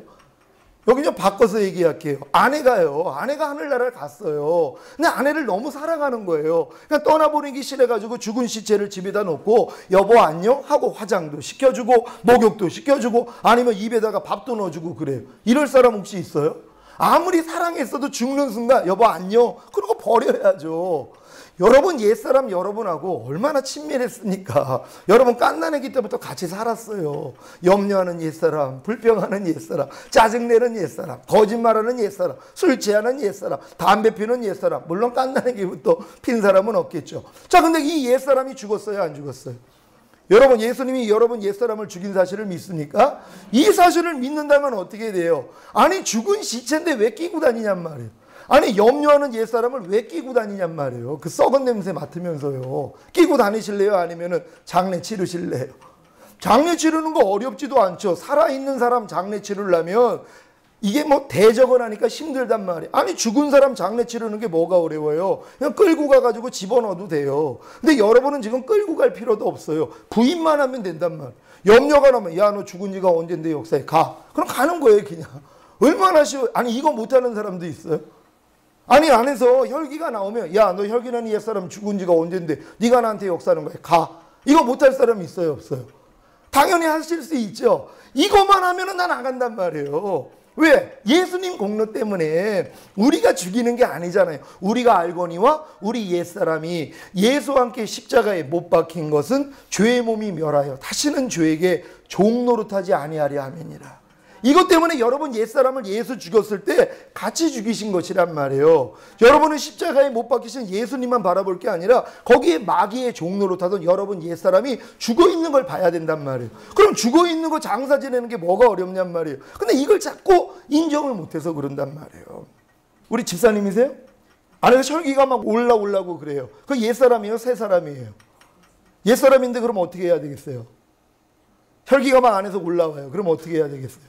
Speaker 1: 여기 좀 바꿔서 얘기할게요. 아내가요. 아내가 하늘나라를 갔어요. 근데 아내를 너무 사랑하는 거예요. 그냥 떠나보내기 싫어가지고 죽은 시체를 집에다 놓고 여보 안녕 하고 화장도 시켜주고 목욕도 시켜주고 아니면 입에다가 밥도 넣어주고 그래요. 이럴 사람 혹시 있어요? 아무리 사랑했어도 죽는 순간 여보 안녕 그러고 버려야죠. 여러분 옛사람 여러분하고 얼마나 친밀했습니까? 여러분 갓난아기 때부터 같이 살았어요. 염려하는 옛사람, 불평하는 옛사람, 짜증내는 옛사람, 거짓말하는 옛사람, 술 취하는 옛사람, 담배 피는 옛사람. 물론 갓난아기부터 핀 사람은 없겠죠. 자, 근데 이 옛사람이 죽었어요? 안 죽었어요? 여러분 예수님이 여러분 옛사람을 죽인 사실을 믿습니까? 이 사실을 믿는다면 어떻게 돼요? 아니 죽은 시체인데 왜 끼고 다니냔 말이에요. 아니 염려하는 옛사람을 왜 끼고 다니냔 말이에요. 그 썩은 냄새 맡으면서요. 끼고 다니실래요? 아니면은 장례 치르실래요? 장례 치르는 거 어렵지도 않죠. 살아있는 사람 장례 치르려면 이게 뭐 대적을 하니까 힘들단 말이에요. 아니 죽은 사람 장례 치르는 게 뭐가 어려워요. 그냥 끌고 가가지고 집어넣어도 돼요. 근데 여러분은 지금 끌고 갈 필요도 없어요. 부인만 하면 된단 말이에요. 염려가 나면 야 너 죽은 지가 언젠데 역사에 가. 그럼 가는 거예요 그냥. 얼마나 쉬워요. 아니 이거 못하는 사람도 있어요. 아니 안에서 혈기가 나오면 야 너 혈기나는 옛사람 죽은 지가 언젠데 네가 나한테 역사하는 거야. 가. 이거 못할 사람 있어요 없어요? 당연히 하실 수 있죠. 이것만 하면은 난 안 간단 말이에요. 왜? 예수님 공로 때문에 우리가 죽이는 게 아니잖아요. 우리가 알거니와 우리 옛사람이 예수와 함께 십자가에 못 박힌 것은 죄의 몸이 멸하여 다시는 죄에게 종노릇하지 아니하려 함이니라. 이것 때문에 여러분 옛사람을 예수 죽였을 때 같이 죽이신 것이란 말이에요. 여러분은 십자가에 못 박히신 예수님만 바라볼 게 아니라 거기에 마귀의 종노릇하던 여러분 옛사람이 죽어있는 걸 봐야 된단 말이에요. 그럼 죽어있는 거 장사 지내는 게 뭐가 어렵냔 말이에요. 근데 이걸 자꾸 인정을 못해서 그런단 말이에요. 우리 집사님이세요? 안에서 혈기가 막 올라오려고 그래요. 그 옛사람이에요? 새사람이에요? 옛사람인데 그럼 어떻게 해야 되겠어요? 혈기가 막 안에서 올라와요. 그럼 어떻게 해야 되겠어요?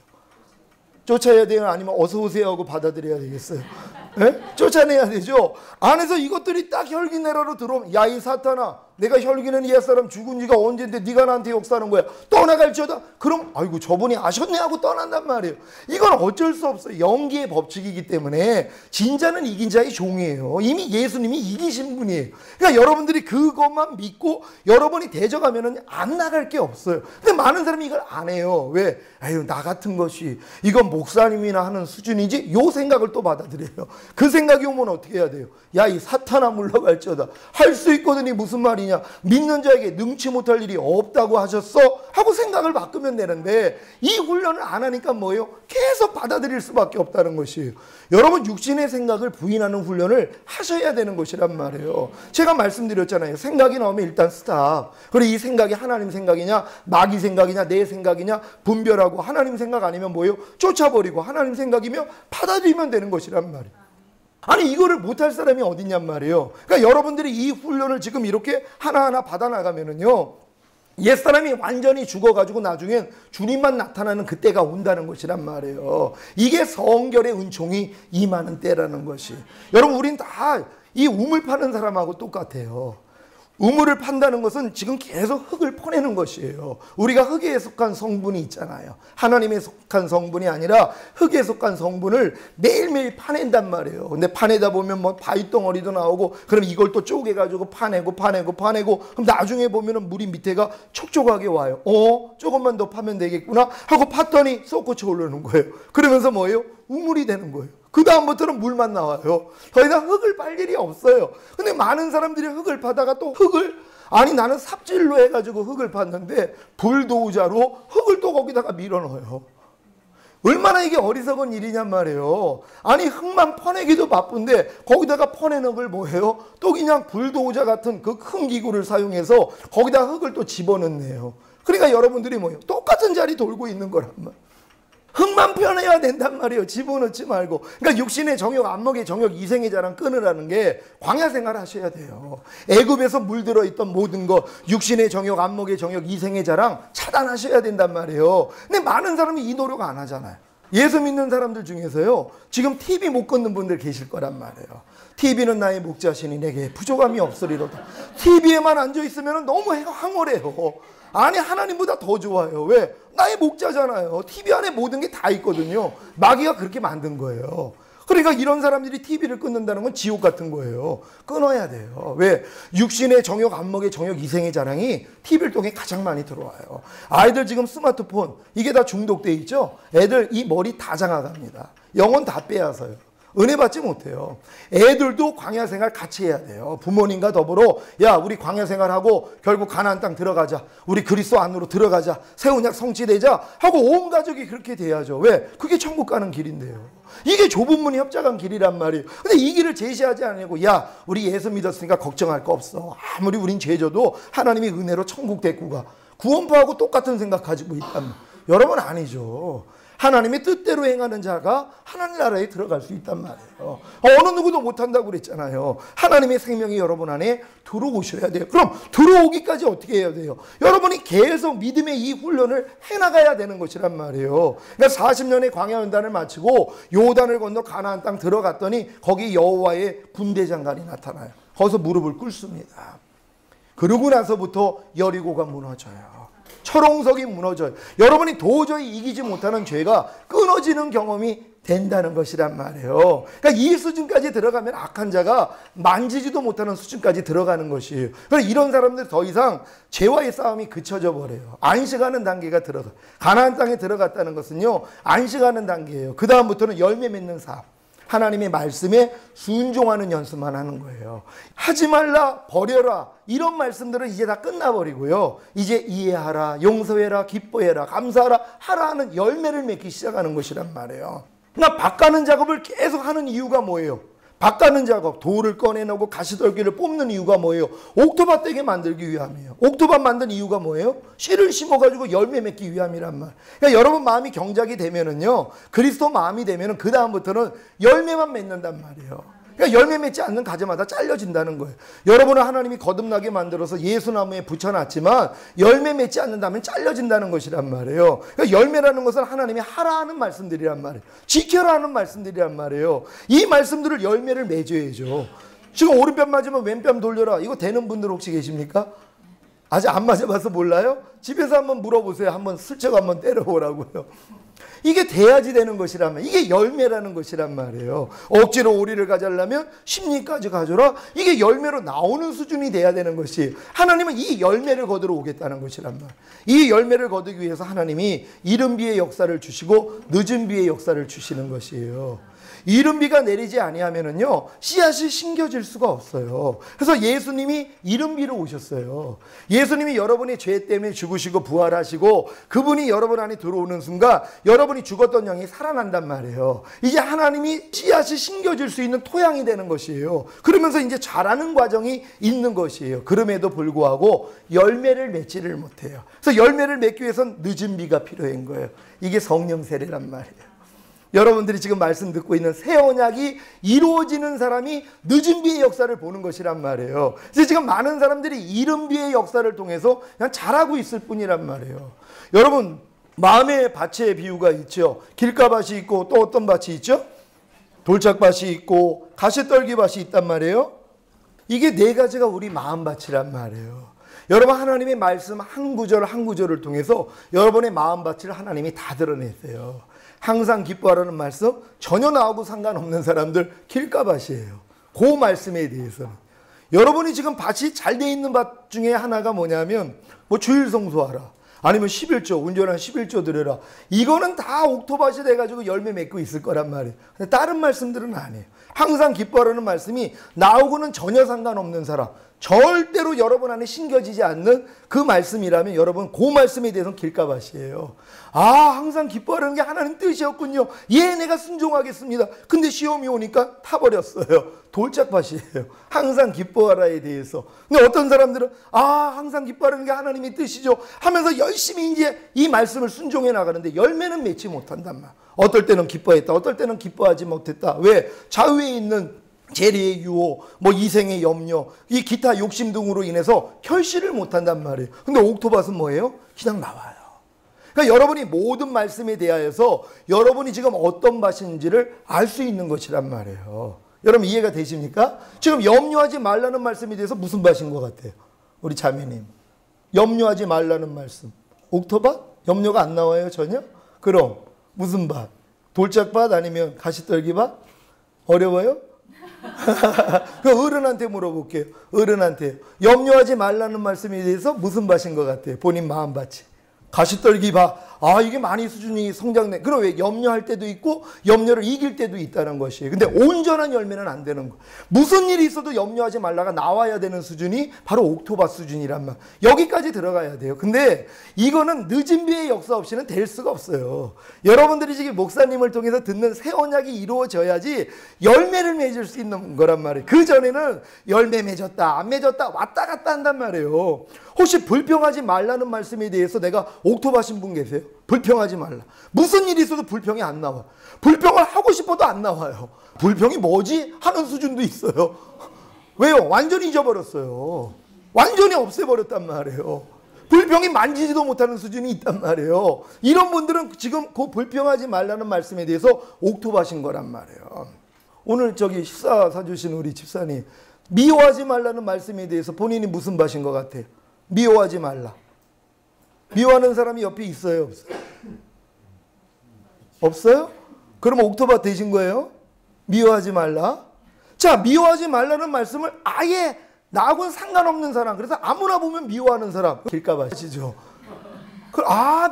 Speaker 1: 쫓아야 돼요? 아니면 어서 오세요 하고 받아들여야 되겠어요? 네? 쫓아내야 되죠. 안에서 이것들이 딱 혈기내라로 들어오면 야 이 사탄아 내가 혈기내는 옛사람 죽은 지가 언젠데 네가 나한테 역사하는 거야. 떠나갈지어다. 그럼 아이고 저분이 아셨네 하고 떠난단 말이에요. 이건 어쩔 수 없어요. 연기의 법칙이기 때문에 진자는 이긴 자의 종이에요. 이미 예수님이 이기신 분이에요. 그러니까 여러분들이 그것만 믿고 여러분이 대적하면 안 나갈 게 없어요. 근데 많은 사람이 이걸 안 해요. 왜? 아유 나 같은 것이 이건 목사님이나 하는 수준이지 요 생각을 또 받아들여요. 그 생각이 오면 어떻게 해야 돼요? 야 이 사탄아 물러갈지어다. 할 수 있거든이 무슨 말이냐. 믿는 자에게 능치 못할 일이 없다고 하셨어? 하고 생각을 바꾸면 되는데 이 훈련을 안 하니까 뭐예요? 계속 받아들일 수밖에 없다는 것이에요. 여러분 육신의 생각을 부인하는 훈련을 하셔야 되는 것이란 말이에요. 제가 말씀드렸잖아요. 생각이 나오면 일단 스탑. 그리고 이 생각이 하나님 생각이냐 마귀 생각이냐 내 생각이냐 분별하고 하나님 생각 아니면 뭐예요? 쫓아버리고 하나님 생각이면 받아들이면 되는 것이란 말이에요. 아니 이거를 못할 사람이 어딨냔 말이에요. 그러니까 여러분들이 이 훈련을 지금 이렇게 하나하나 받아나가면은요 옛사람이 완전히 죽어가지고 나중엔 주님만 나타나는 그때가 온다는 것이란 말이에요. 이게 성결의 은총이 임하는 때라는 것이. 여러분 우린 다 이 우물 파는 사람하고 똑같아요. 우물을 판다는 것은 지금 계속 흙을 퍼내는 것이에요. 우리가 흙에 속한 성분이 있잖아요. 하나님에 속한 성분이 아니라 흙에 속한 성분을 매일매일 파낸단 말이에요. 근데 파내다 보면 뭐 바위덩어리도 나오고 그럼 이걸 또 쪼개가지고 파내고 그럼 나중에 보면은 물이 밑에가 촉촉하게 와요. 조금만 더 파면 되겠구나 하고 팠더니 솟구쳐 오르는 거예요. 그러면서 뭐예요? 우물이 되는 거예요. 그 다음부터는 물만 나와요. 더 이상 흙을 팔 일이 없어요. 근데 많은 사람들이 흙을 파다가 또 아니 나는 삽질로 해가지고 흙을 팠는데 불도우자로 흙을 또 거기다가 밀어넣어요. 얼마나 이게 어리석은 일이냔 말이에요. 아니 흙만 퍼내기도 바쁜데 거기다가 퍼내는 걸 뭐예요? 또 그냥 불도우자 같은 그 큰 기구를 사용해서 거기다 흙을 또 집어넣네요. 그러니까 여러분들이 뭐예요? 똑같은 자리 돌고 있는 거란 말이에요. 흙만 펴내야 된단 말이에요. 집어넣지 말고. 그러니까 육신의 정욕, 안목의 정욕, 이생의 자랑 끊으라는 게 광야 생활 하셔야 돼요. 애굽에서 물들어 있던 모든 것, 육신의 정욕, 안목의 정욕, 이생의 자랑 차단하셔야 된단 말이에요. 근데 많은 사람이 이 노력 안 하잖아요. 예수 믿는 사람들 중에서요. 지금 TV 못 끊는 분들 계실 거란 말이에요. TV는 나의 목자시니 내게 부족함이 없으리로다. TV에만 앉아있으면 너무 황홀해요. 아니 하나님보다 더 좋아요. 왜? 나의 목자잖아요. TV 안에 모든 게 다 있거든요. 마귀가 그렇게 만든 거예요. 그러니까 이런 사람들이 TV를 끊는다는 건 지옥 같은 거예요. 끊어야 돼요. 왜? 육신의 정욕, 안목의 정욕, 이생의 자랑이 TV를 통해 가장 많이 들어와요. 아이들 지금 스마트폰 이게 다 중독돼 있죠. 애들 이 머리 다 장악합니다. 영혼 다 빼앗아요. 은혜 받지 못해요. 애들도 광야 생활 같이 해야 돼요. 부모님과 더불어 야 우리 광야 생활하고 결국 가나안 땅 들어가자. 우리 그리스도 안으로 들어가자. 새 언약 성취되자 하고 온 가족이 그렇게 돼야죠. 왜? 그게 천국 가는 길인데요. 이게 좁은 문이 협착한 길이란 말이에요. 근데 이 길을 제시하지 않으려고 야 우리 예수 믿었으니까 걱정할 거 없어. 아무리 우린 죄져도 하나님이 은혜로 천국 데리고 가. 구원파하고 똑같은 생각 가지고 있단 말이에요. 여러분 아니죠. 하나님의 뜻대로 행하는 자가 하나님 나라에 들어갈 수 있단 말이에요. 어느 누구도 못한다고 그랬잖아요. 하나님의 생명이 여러분 안에 들어오셔야 돼요. 그럼 들어오기까지 어떻게 해야 돼요? 여러분이 계속 믿음의 이 훈련을 해나가야 되는 것이란 말이에요. 그러니까 40년의 광야 연단을 마치고 요단을 건너 가나안 땅 들어갔더니 거기 여호와의 군대 장관이 나타나요. 거기서 무릎을 꿇습니다. 그러고 나서부터 여리고가 무너져요. 철옹석이 무너져요. 여러분이 도저히 이기지 못하는 죄가 끊어지는 경험이 된다는 것이란 말이에요. 그러니까 이 수준까지 들어가면 악한 자가 만지지도 못하는 수준까지 들어가는 것이에요. 그러니까 이런 사람들 더 이상 죄와의 싸움이 그쳐져 버려요. 안식하는 단계가 들어가. 가나안 땅에 들어갔다는 것은요, 안식하는 단계예요. 그 다음부터는 열매 맺는 삶. 하나님의 말씀에 순종하는 연습만 하는 거예요. 하지 말라, 버려라, 이런 말씀들은 이제 다 끝나버리고요. 이제 이해하라, 용서해라, 기뻐해라, 감사하라, 하라 하는 열매를 맺기 시작하는 것이란 말이에요. 그러니까 밭가는 작업을 계속 하는 이유가 뭐예요? 밭가는 작업, 돌을 꺼내놓고 가시떨기를 뽑는 이유가 뭐예요? 옥토밭 되게 만들기 위함이에요. 옥토밭 만든 이유가 뭐예요? 씨를 심어가지고 열매 맺기 위함이란 말. 그러니까 여러분 마음이 경작이 되면은요, 그리스도 마음이 되면은 그 다음부터는 열매만 맺는단 말이에요. 그러니까 열매 맺지 않는 가지마다 잘려진다는 거예요. 여러분은 하나님이 거듭나게 만들어서 예수나무에 붙여놨지만 열매 맺지 않는다면 잘려진다는 것이란 말이에요. 그러니까 열매라는 것은 하나님이 하라 하는 말씀들이란 말이에요. 지켜라 하는 말씀들이란 말이에요. 이 말씀들을 열매를 맺어야죠. 지금 오른뺨 맞으면 왼뺨 돌려라, 이거 되는 분들 혹시 계십니까? 아직 안 맞아봐서 몰라요? 집에서 한번 물어보세요. 한번 슬쩍 한번 때려보라고요. 이게 돼야지 되는 것이란 말이에요. 이게 열매라는 것이란 말이에요. 억지로 오리를 가져려면 십리까지 가져라. 이게 열매로 나오는 수준이 돼야 되는 것이에요. 하나님은 이 열매를 거두러 오겠다는 것이란 말이에요. 이 열매를 거두기 위해서 하나님이 이른 비의 역사를 주시고 늦은 비의 역사를 주시는 것이에요. 이른 비가 내리지 아니하면은요, 씨앗이 심겨질 수가 없어요. 그래서 예수님이 이른 비로 오셨어요. 예수님이 여러분의 죄 때문에 죽으시고 부활하시고 그분이 여러분 안에 들어오는 순간 여러분이 죽었던 영이 살아난단 말이에요. 이제 하나님이 씨앗이 심겨질 수 있는 토양이 되는 것이에요. 그러면서 이제 자라는 과정이 있는 것이에요. 그럼에도 불구하고 열매를 맺지를 못해요. 그래서 열매를 맺기 위해서는 늦은 비가 필요한 거예요. 이게 성령 세례란 말이에요. 여러분들이 지금 말씀 듣고 있는 새 언약이 이루어지는 사람이 늦은 비의 역사를 보는 것이란 말이에요. 그래서 지금 많은 사람들이 이른 비의 역사를 통해서 그냥 자라고 있을 뿐이란 말이에요. 여러분, 마음의 밭의 비유가 있죠. 길가밭이 있고 또 어떤 밭이 있죠? 돌짝밭이 있고 가시떨기밭이 있단 말이에요. 이게 네 가지가 우리 마음밭이란 말이에요. 여러분, 하나님의 말씀 한 구절 한 구절을 통해서 여러분의 마음밭을 하나님이 다 드러냈어요. 항상 기뻐하라는 말씀, 전혀 나하고 상관없는 사람들 길가밭이에요. 그 말씀에 대해서는. 여러분이 지금 밭이 잘 돼 있는 밭 중에 하나가 뭐냐면, 뭐 주일 성수하라, 아니면 11조, 온전한 11조 드려라. 이거는 다 옥토밭이 돼가지고 열매 맺고 있을 거란 말이에요. 근데 다른 말씀들은 아니에요. 항상 기뻐하라는 말씀이 나하고는 전혀 상관없는 사람, 절대로 여러분 안에 심겨지지 않는 그 말씀이라면 여러분 그 말씀에 대해서는 길가밭이에요. 아, 항상 기뻐하라는 게 하나님 뜻이었군요. 예, 내가 순종하겠습니다. 근데 시험이 오니까 타버렸어요. 돌짝밭이에요. 항상 기뻐하라에 대해서. 근데 어떤 사람들은 아, 항상 기뻐하라는 게 하나님의 뜻이죠 하면서 열심히 이제 이 말씀을 순종해 나가는데 열매는 맺지 못한단 말. 어떨 때는 기뻐했다, 어떨 때는 기뻐하지 못했다. 왜? 좌우에 있는 재리의 유혹, 뭐 이생의 염려, 이 기타 욕심 등으로 인해서 결실을 못한단 말이에요. 근데 옥토밭은 뭐예요? 그냥 나와요. 그러니까 여러분이 모든 말씀에 대하여서 여러분이 지금 어떤 밭인지를 알 수 있는 것이란 말이에요. 여러분 이해가 되십니까? 지금 염려하지 말라는 말씀에 대해서 무슨 밭인 것 같아요? 우리 자매님, 염려하지 말라는 말씀, 옥토밭? 염려가 안 나와요 전혀? 그럼 무슨 밭? 돌짝밭 아니면 가시떨기밭? 어려워요? 그 어른한테 물어볼게요. 어른한테 염려하지 말라는 말씀에 대해서 무슨 밭인 것 같아요? 본인 마음밭이. 가시떨기 밭. 아, 이게 많이 수준이 성장돼. 그럼 왜 염려할 때도 있고 염려를 이길 때도 있다는 것이에요. 근데 온전한 열매는 안 되는 거. 무슨 일이 있어도 염려하지 말라가 나와야 되는 수준이 바로 옥토밭 수준이란 말. 여기까지 들어가야 돼요. 근데 이거는 늦은 비의 역사 없이는 될 수가 없어요. 여러분들이 지금 목사님을 통해서 듣는 새 언약이 이루어져야지 열매를 맺을 수 있는 거란 말이에요. 그 전에는 열매 맺었다 안 맺었다 왔다 갔다 한단 말이에요. 혹시 불평하지 말라는 말씀에 대해서 내가 옥토밭인 분 계세요? 불평하지 말라. 무슨 일이 있어도 불평이 안 나와. 불평을 하고 싶어도 안 나와요. 불평이 뭐지? 하는 수준도 있어요. 왜요? 완전히 잊어버렸어요. 완전히 없애버렸단 말이에요. 불평이 만지지도 못하는 수준이 있단 말이에요. 이런 분들은 지금 그 불평하지 말라는 말씀에 대해서 옥토바신 거란 말이에요. 오늘 저기 식사 사주신 우리 집사님, 미워하지 말라는 말씀에 대해서 본인이 무슨 바신 것 같아요? 미워하지 말라. 미워하는 사람이 옆에 있어요? 없어요? 없어요? 그럼 옥토바 되신 거예요? 미워하지 말라. 자, 미워하지 말라는 말씀을 아예 나하고는 상관없는 사람, 그래서 아무나 보면 미워하는 사람 길까 봐 아시죠?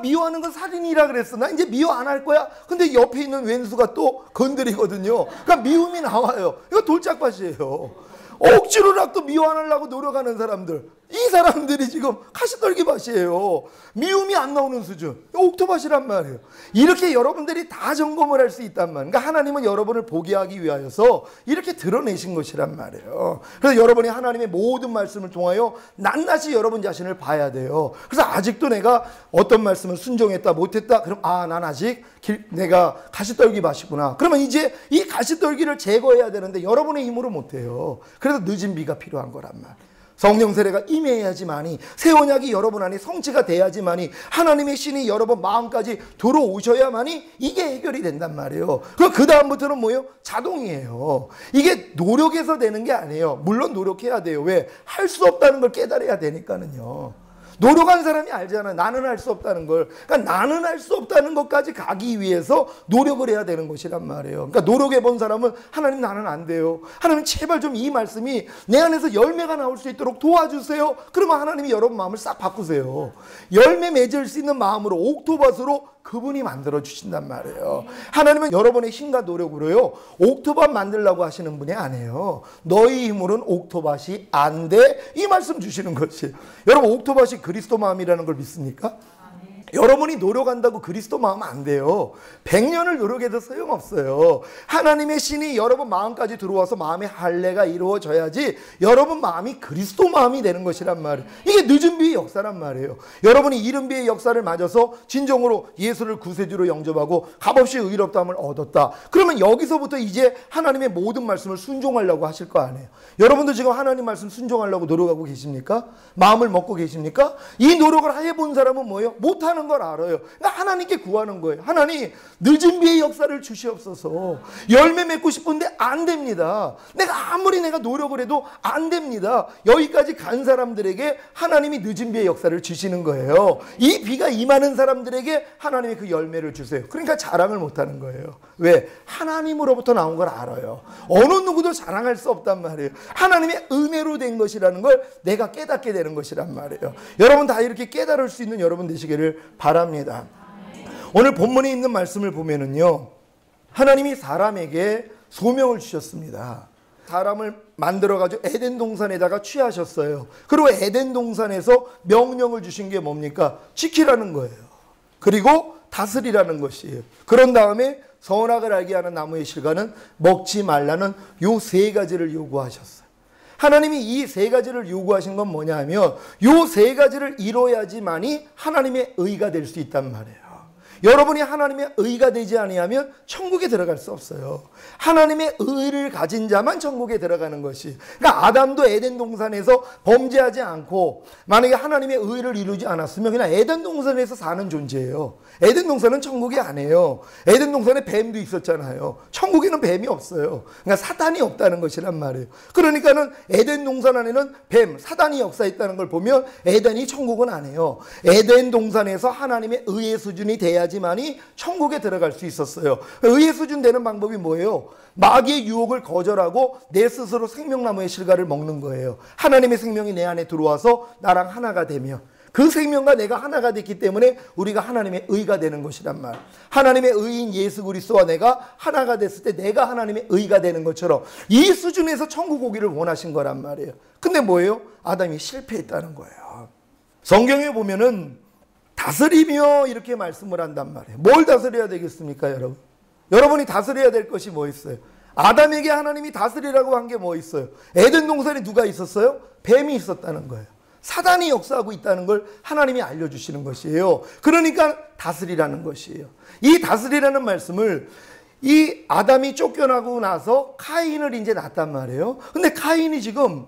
Speaker 1: 미워하는 건 살인이라 그랬어. 나 이제 미워 안 할 거야. 근데 옆에 있는 왼수가 또 건드리거든요. 그러니까 미움이 나와요. 이거 돌짝밭이에요. 억지로라도 미워 안 하려고 노력하는 사람들, 이 사람들이 지금 가시떨기밭이에요. 미움이 안 나오는 수준, 옥토밭이란 말이에요. 이렇게 여러분들이 다 점검을 할 수 있단 말이에요. 그러니까 하나님은 여러분을 보게 하기 위하여서 이렇게 드러내신 것이란 말이에요. 그래서 여러분이 하나님의 모든 말씀을 통하여 낱낱이 여러분 자신을 봐야 돼요. 그래서 아직도 내가 어떤 말씀을 순종했다 못했다, 그럼 난 아직 내가 가시떨기밭이구나. 그러면 이제 이 가시떨기를 제거해야 되는데 여러분의 힘으로 못해요. 그래서 늦은 비가 필요한 거란 말이에요. 성령 세례가 임해야지만이, 새 언약이 여러분 안에 성취가 돼야지만이, 하나님의 신이 여러분 마음까지 들어오셔야만이 이게 해결이 된단 말이에요. 그 다음부터는 뭐예요? 자동이에요. 이게 노력해서 되는 게 아니에요. 물론 노력해야 돼요. 왜? 할 수 없다는 걸 깨달아야 되니까는요. 노력한 사람이 알잖아요. 나는 할 수 없다는 걸. 그러니까 나는 할 수 없다는 것까지 가기 위해서 노력을 해야 되는 것이란 말이에요. 그러니까 노력해 본 사람은 하나님 나는 안 돼요. 하나님 제발 좀 이 말씀이 내 안에서 열매가 나올 수 있도록 도와주세요. 그러면 하나님이 여러분 마음을 싹 바꾸세요. 열매 맺을 수 있는 마음으로, 옥토밭으로 그분이 만들어 주신단 말이에요. 하나님은 여러분의 힘과 노력으로요, 옥토밭 만들려고 하시는 분이 아니에요. 너희 힘으로는 옥토밭이 안 돼, 이 말씀 주시는 것이에요. 여러분, 옥토밭이 그리스도 마음이라는 걸 믿습니까? 여러분이 노력한다고 그리스도 마음 안 돼요. 100년을 노력해도 소용없어요. 하나님의 신이 여러분 마음까지 들어와서 마음의 할례가 이루어져야지 여러분 마음이 그리스도 마음이 되는 것이란 말이에요. 이게 늦은 비의 역사란 말이에요. 여러분이 이른 비의 역사를 맞아서 진정으로 예수를 구세주로 영접하고 값없이 의롭다함을 얻었다. 그러면 여기서부터 이제 하나님의 모든 말씀을 순종하려고 하실 거 아니에요. 여러분도 지금 하나님 말씀 순종하려고 노력하고 계십니까? 마음을 먹고 계십니까? 이 노력을 해본 사람은 뭐예요? 못하는 걸 알아요. 그러니까 하나님께 구하는 거예요. 하나님, 늦은 비의 역사를 주시옵소서. 열매 맺고 싶은데 안 됩니다. 아무리 내가 노력을 해도 안 됩니다. 여기까지 간 사람들에게 하나님이 늦은 비의 역사를 주시는 거예요. 이 비가 임하는 사람들에게 하나님이 그 열매를 주세요. 그러니까 자랑을 못하는 거예요. 왜? 하나님으로부터 나온 걸 알아요. 어느 누구도 자랑할 수 없단 말이에요. 하나님의 은혜로 된 것이라는 걸 내가 깨닫게 되는 것이란 말이에요. 여러분 다 이렇게 깨달을 수 있는 여러분 되시기를 바랍니다. 오늘 본문에 있는 말씀을 보면은요, 하나님이 사람에게 소명을 주셨습니다. 사람을 만들어가지고 에덴 동산에다가 취하셨어요. 그리고 에덴 동산에서 명령을 주신 게 뭡니까? 지키라는 거예요. 그리고 다스리라는 것이에요. 그런 다음에 선악을 알게 하는 나무의 실과는 먹지 말라는 요 세 가지를 요구하셨어요. 하나님이 이 세 가지를 요구하신 건 뭐냐 하면, 요 세 가지를 이뤄야지만이 하나님의 의가 될 수 있단 말이에요. 여러분이 하나님의 의가 되지 아니하면 천국에 들어갈 수 없어요. 하나님의 의를 가진 자만 천국에 들어가는 것이. 그러니까 아담도 에덴 동산에서 범죄하지 않고 만약에 하나님의 의를 이루지 않았으면 그냥 에덴 동산에서 사는 존재예요. 에덴 동산은 천국이 아니에요. 에덴 동산에 뱀도 있었잖아요. 천국에는 뱀이 없어요. 그러니까 사단이 없다는 것이란 말이에요. 그러니까는 에덴 동산 안에는 뱀, 사단이 역사했다는 걸 보면 에덴이 천국은 아니에요. 에덴 동산에서 하나님의 의의 수준이 돼야지만이 천국에 들어갈 수 있었어요. 의의 수준 되는 방법이 뭐예요? 마귀의 유혹을 거절하고 내 스스로 생명나무의 실과를 먹는 거예요. 하나님의 생명이 내 안에 들어와서 나랑 하나가 되며, 그 생명과 내가 하나가 됐기 때문에 우리가 하나님의 의가 되는 것이란 말. 하나님의 의인 예수 그리스도와 내가 하나가 됐을 때 내가 하나님의 의가 되는 것처럼 이 수준에서 천국 오기를 원하신 거란 말이에요. 근데 뭐예요? 아담이 실패했다는 거예요. 성경에 보면은 다스리며 이렇게 말씀을 한단 말이에요. 뭘 다스려야 되겠습니까, 여러분? 여러분이 다스려야 될 것이 뭐 있어요? 아담에게 하나님이 다스리라고 한 게 뭐 있어요? 에덴 동산에 누가 있었어요? 뱀이 있었다는 거예요. 사단이 역사하고 있다는 걸 하나님이 알려주시는 것이에요. 그러니까 다스리라는 것이에요. 이 다스리라는 말씀을 이 아담이 쫓겨나고 나서 카인을 이제 낳았단 말이에요. 근데 카인이 지금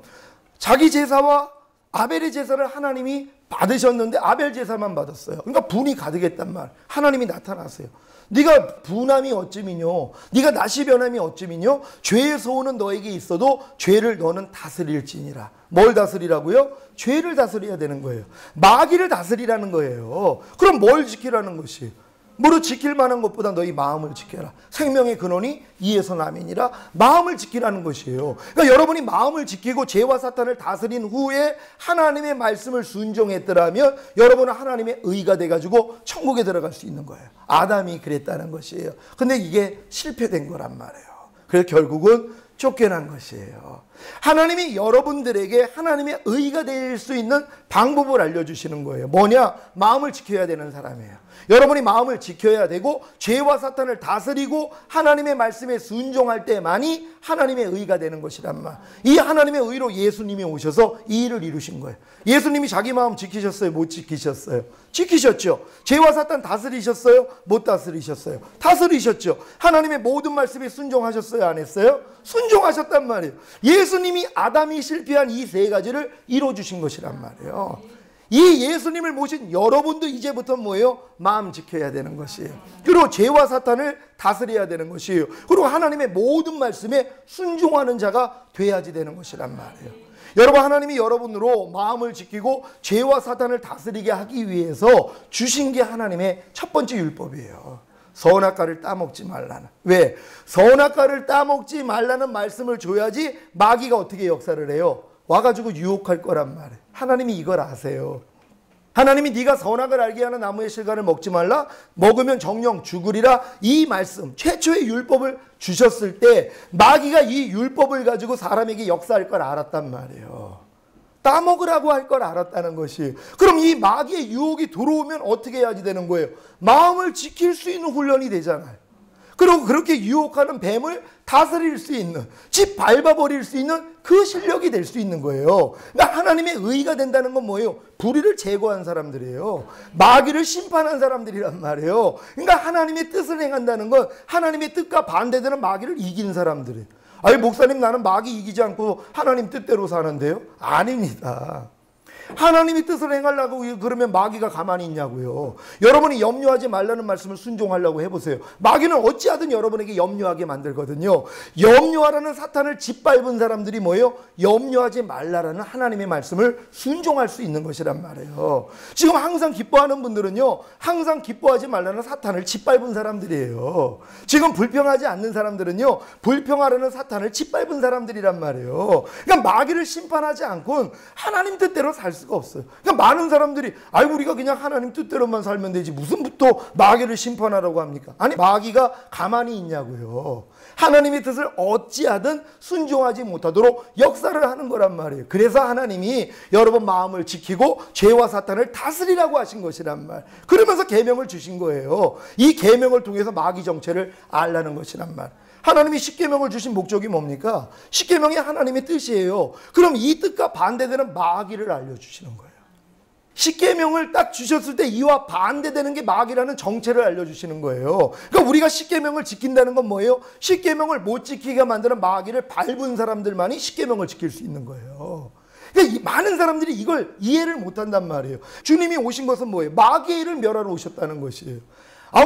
Speaker 1: 자기 제사와 아벨의 제사를 하나님이 받으셨는데 아벨 제사만 받았어요. 그러니까 분이 가득했단 말. 하나님이 나타나세요. 네가 분함이 어찌미뇨, 네가 낯이 변함이 어찌미뇨, 죄의 소원은 너에게 있어도 죄를 너는 다스릴지니라. 뭘 다스리라고요? 죄를 다스려야 되는 거예요. 마귀를 다스리라는 거예요. 그럼 뭘 지키라는 것이? 무릇 지킬 만한 것보다 너희 마음을 지켜라. 생명의 근원이 이에서 남이니라. 마음을 지키라는 것이에요. 그러니까 여러분이 마음을 지키고 죄와 사탄을 다스린 후에 하나님의 말씀을 순종했더라면 여러분은 하나님의 의가 돼가지고 천국에 들어갈 수 있는 거예요. 아담이 그랬다는 것이에요. 근데 이게 실패된 거란 말이에요. 그래서 결국은 쫓겨난 것이에요. 하나님이 여러분들에게 하나님의 의가 될 수 있는 방법을 알려주시는 거예요. 뭐냐? 마음을 지켜야 되는 사람이에요. 여러분이 마음을 지켜야 되고 죄와 사탄을 다스리고 하나님의 말씀에 순종할 때만이 하나님의 의가 되는 것이란 말. 이 하나님의 의로 예수님이 오셔서 이 일을 이루신 거예요. 예수님이 자기 마음 지키셨어요? 못 지키셨어요? 지키셨죠. 죄와 사탄 다스리셨어요? 못 다스리셨어요? 다스리셨죠. 하나님의 모든 말씀에 순종하셨어요? 안 했어요? 순종하셨단 말이에요. 예수님이 아담이 실패한 이 세 가지를 이루어주신 것이란 말이에요. 이 예수님을 모신 여러분도 이제부터 뭐예요? 마음 지켜야 되는 것이에요. 그리고 죄와 사탄을 다스려야 되는 것이에요. 그리고 하나님의 모든 말씀에 순종하는 자가 돼야지 되는 것이란 말이에요. 여러분, 하나님이 여러분으로 마음을 지키고 죄와 사탄을 다스리게 하기 위해서 주신 게 하나님의 첫 번째 율법이에요. 선악과를 따먹지 말라는. 왜? 선악과를 따먹지 말라는 말씀을 줘야지 마귀가 어떻게 역사를 해요? 와가지고 유혹할 거란 말이에요. 하나님이 이걸 아세요. 하나님이 네가 선악을 알게 하는 나무의 실과를 먹지 말라, 먹으면 정령 죽으리라, 이 말씀 최초의 율법을 주셨을 때 마귀가 이 율법을 가지고 사람에게 역사할 걸 알았단 말이에요. 따먹으라고 할 걸 알았다는 것이. 그럼 이 마귀의 유혹이 들어오면 어떻게 해야지 되는 거예요? 마음을 지킬 수 있는 훈련이 되잖아요. 그리고 그렇게 유혹하는 뱀을 다스릴 수 있는, 집 밟아버릴 수 있는 그 실력이 될 수 있는 거예요. 그러니까 하나님의 의가 된다는 건 뭐예요? 불의를 제거한 사람들이에요. 마귀를 심판한 사람들이란 말이에요. 그러니까 하나님의 뜻을 행한다는 건 하나님의 뜻과 반대되는 마귀를 이긴 사람들이에요. 아니, 목사님, 나는 마귀 이기지 않고 하나님 뜻대로 사는데요? 아닙니다. 하나님의 뜻을 행하려고 그러면 마귀가 가만히 있냐고요. 여러분이 염려하지 말라는 말씀을 순종하려고 해보세요. 마귀는 어찌하든 여러분에게 염려하게 만들거든요. 염려하라는 사탄을 짓밟은 사람들이 뭐예요? 염려하지 말라라는 하나님의 말씀을 순종할 수 있는 것이란 말이에요. 지금 항상 기뻐하는 분들은요, 항상 기뻐하지 말라는 사탄을 짓밟은 사람들이에요. 지금 불평하지 않는 사람들은요, 불평하라는 사탄을 짓밟은 사람들이란 말이에요. 그러니까 마귀를 심판하지 않고는 하나님 뜻대로 살 수가 없어요. 그러니까 많은 사람들이 우리가 그냥 하나님 뜻대로만 살면 되지 무슨부터 마귀를 심판하라고 합니까? 아니, 마귀가 가만히 있냐고요. 하나님의 뜻을 어찌하든 순종하지 못하도록 역사를 하는 거란 말이에요. 그래서 하나님이 여러분 마음을 지키고 죄와 사탄을 다스리라고 하신 것이란 말. 그러면서 계명을 주신 거예요. 이 계명을 통해서 마귀 정체를 알라는 것이란 말. 하나님이 십계명을 주신 목적이 뭡니까? 십계명이 하나님의 뜻이에요. 그럼 이 뜻과 반대되는 마귀를 알려주시는 거예요. 십계명을 딱 주셨을 때 이와 반대되는 게 마귀라는 정체를 알려주시는 거예요. 그러니까 우리가 십계명을 지킨다는 건 뭐예요? 십계명을 못 지키게 만드는 마귀를 밟은 사람들만이 십계명을 지킬 수 있는 거예요. 그러니까 많은 사람들이 이걸 이해를 못한단 말이에요. 주님이 오신 것은 뭐예요? 마귀의 일을 멸하러 오셨다는 것이에요.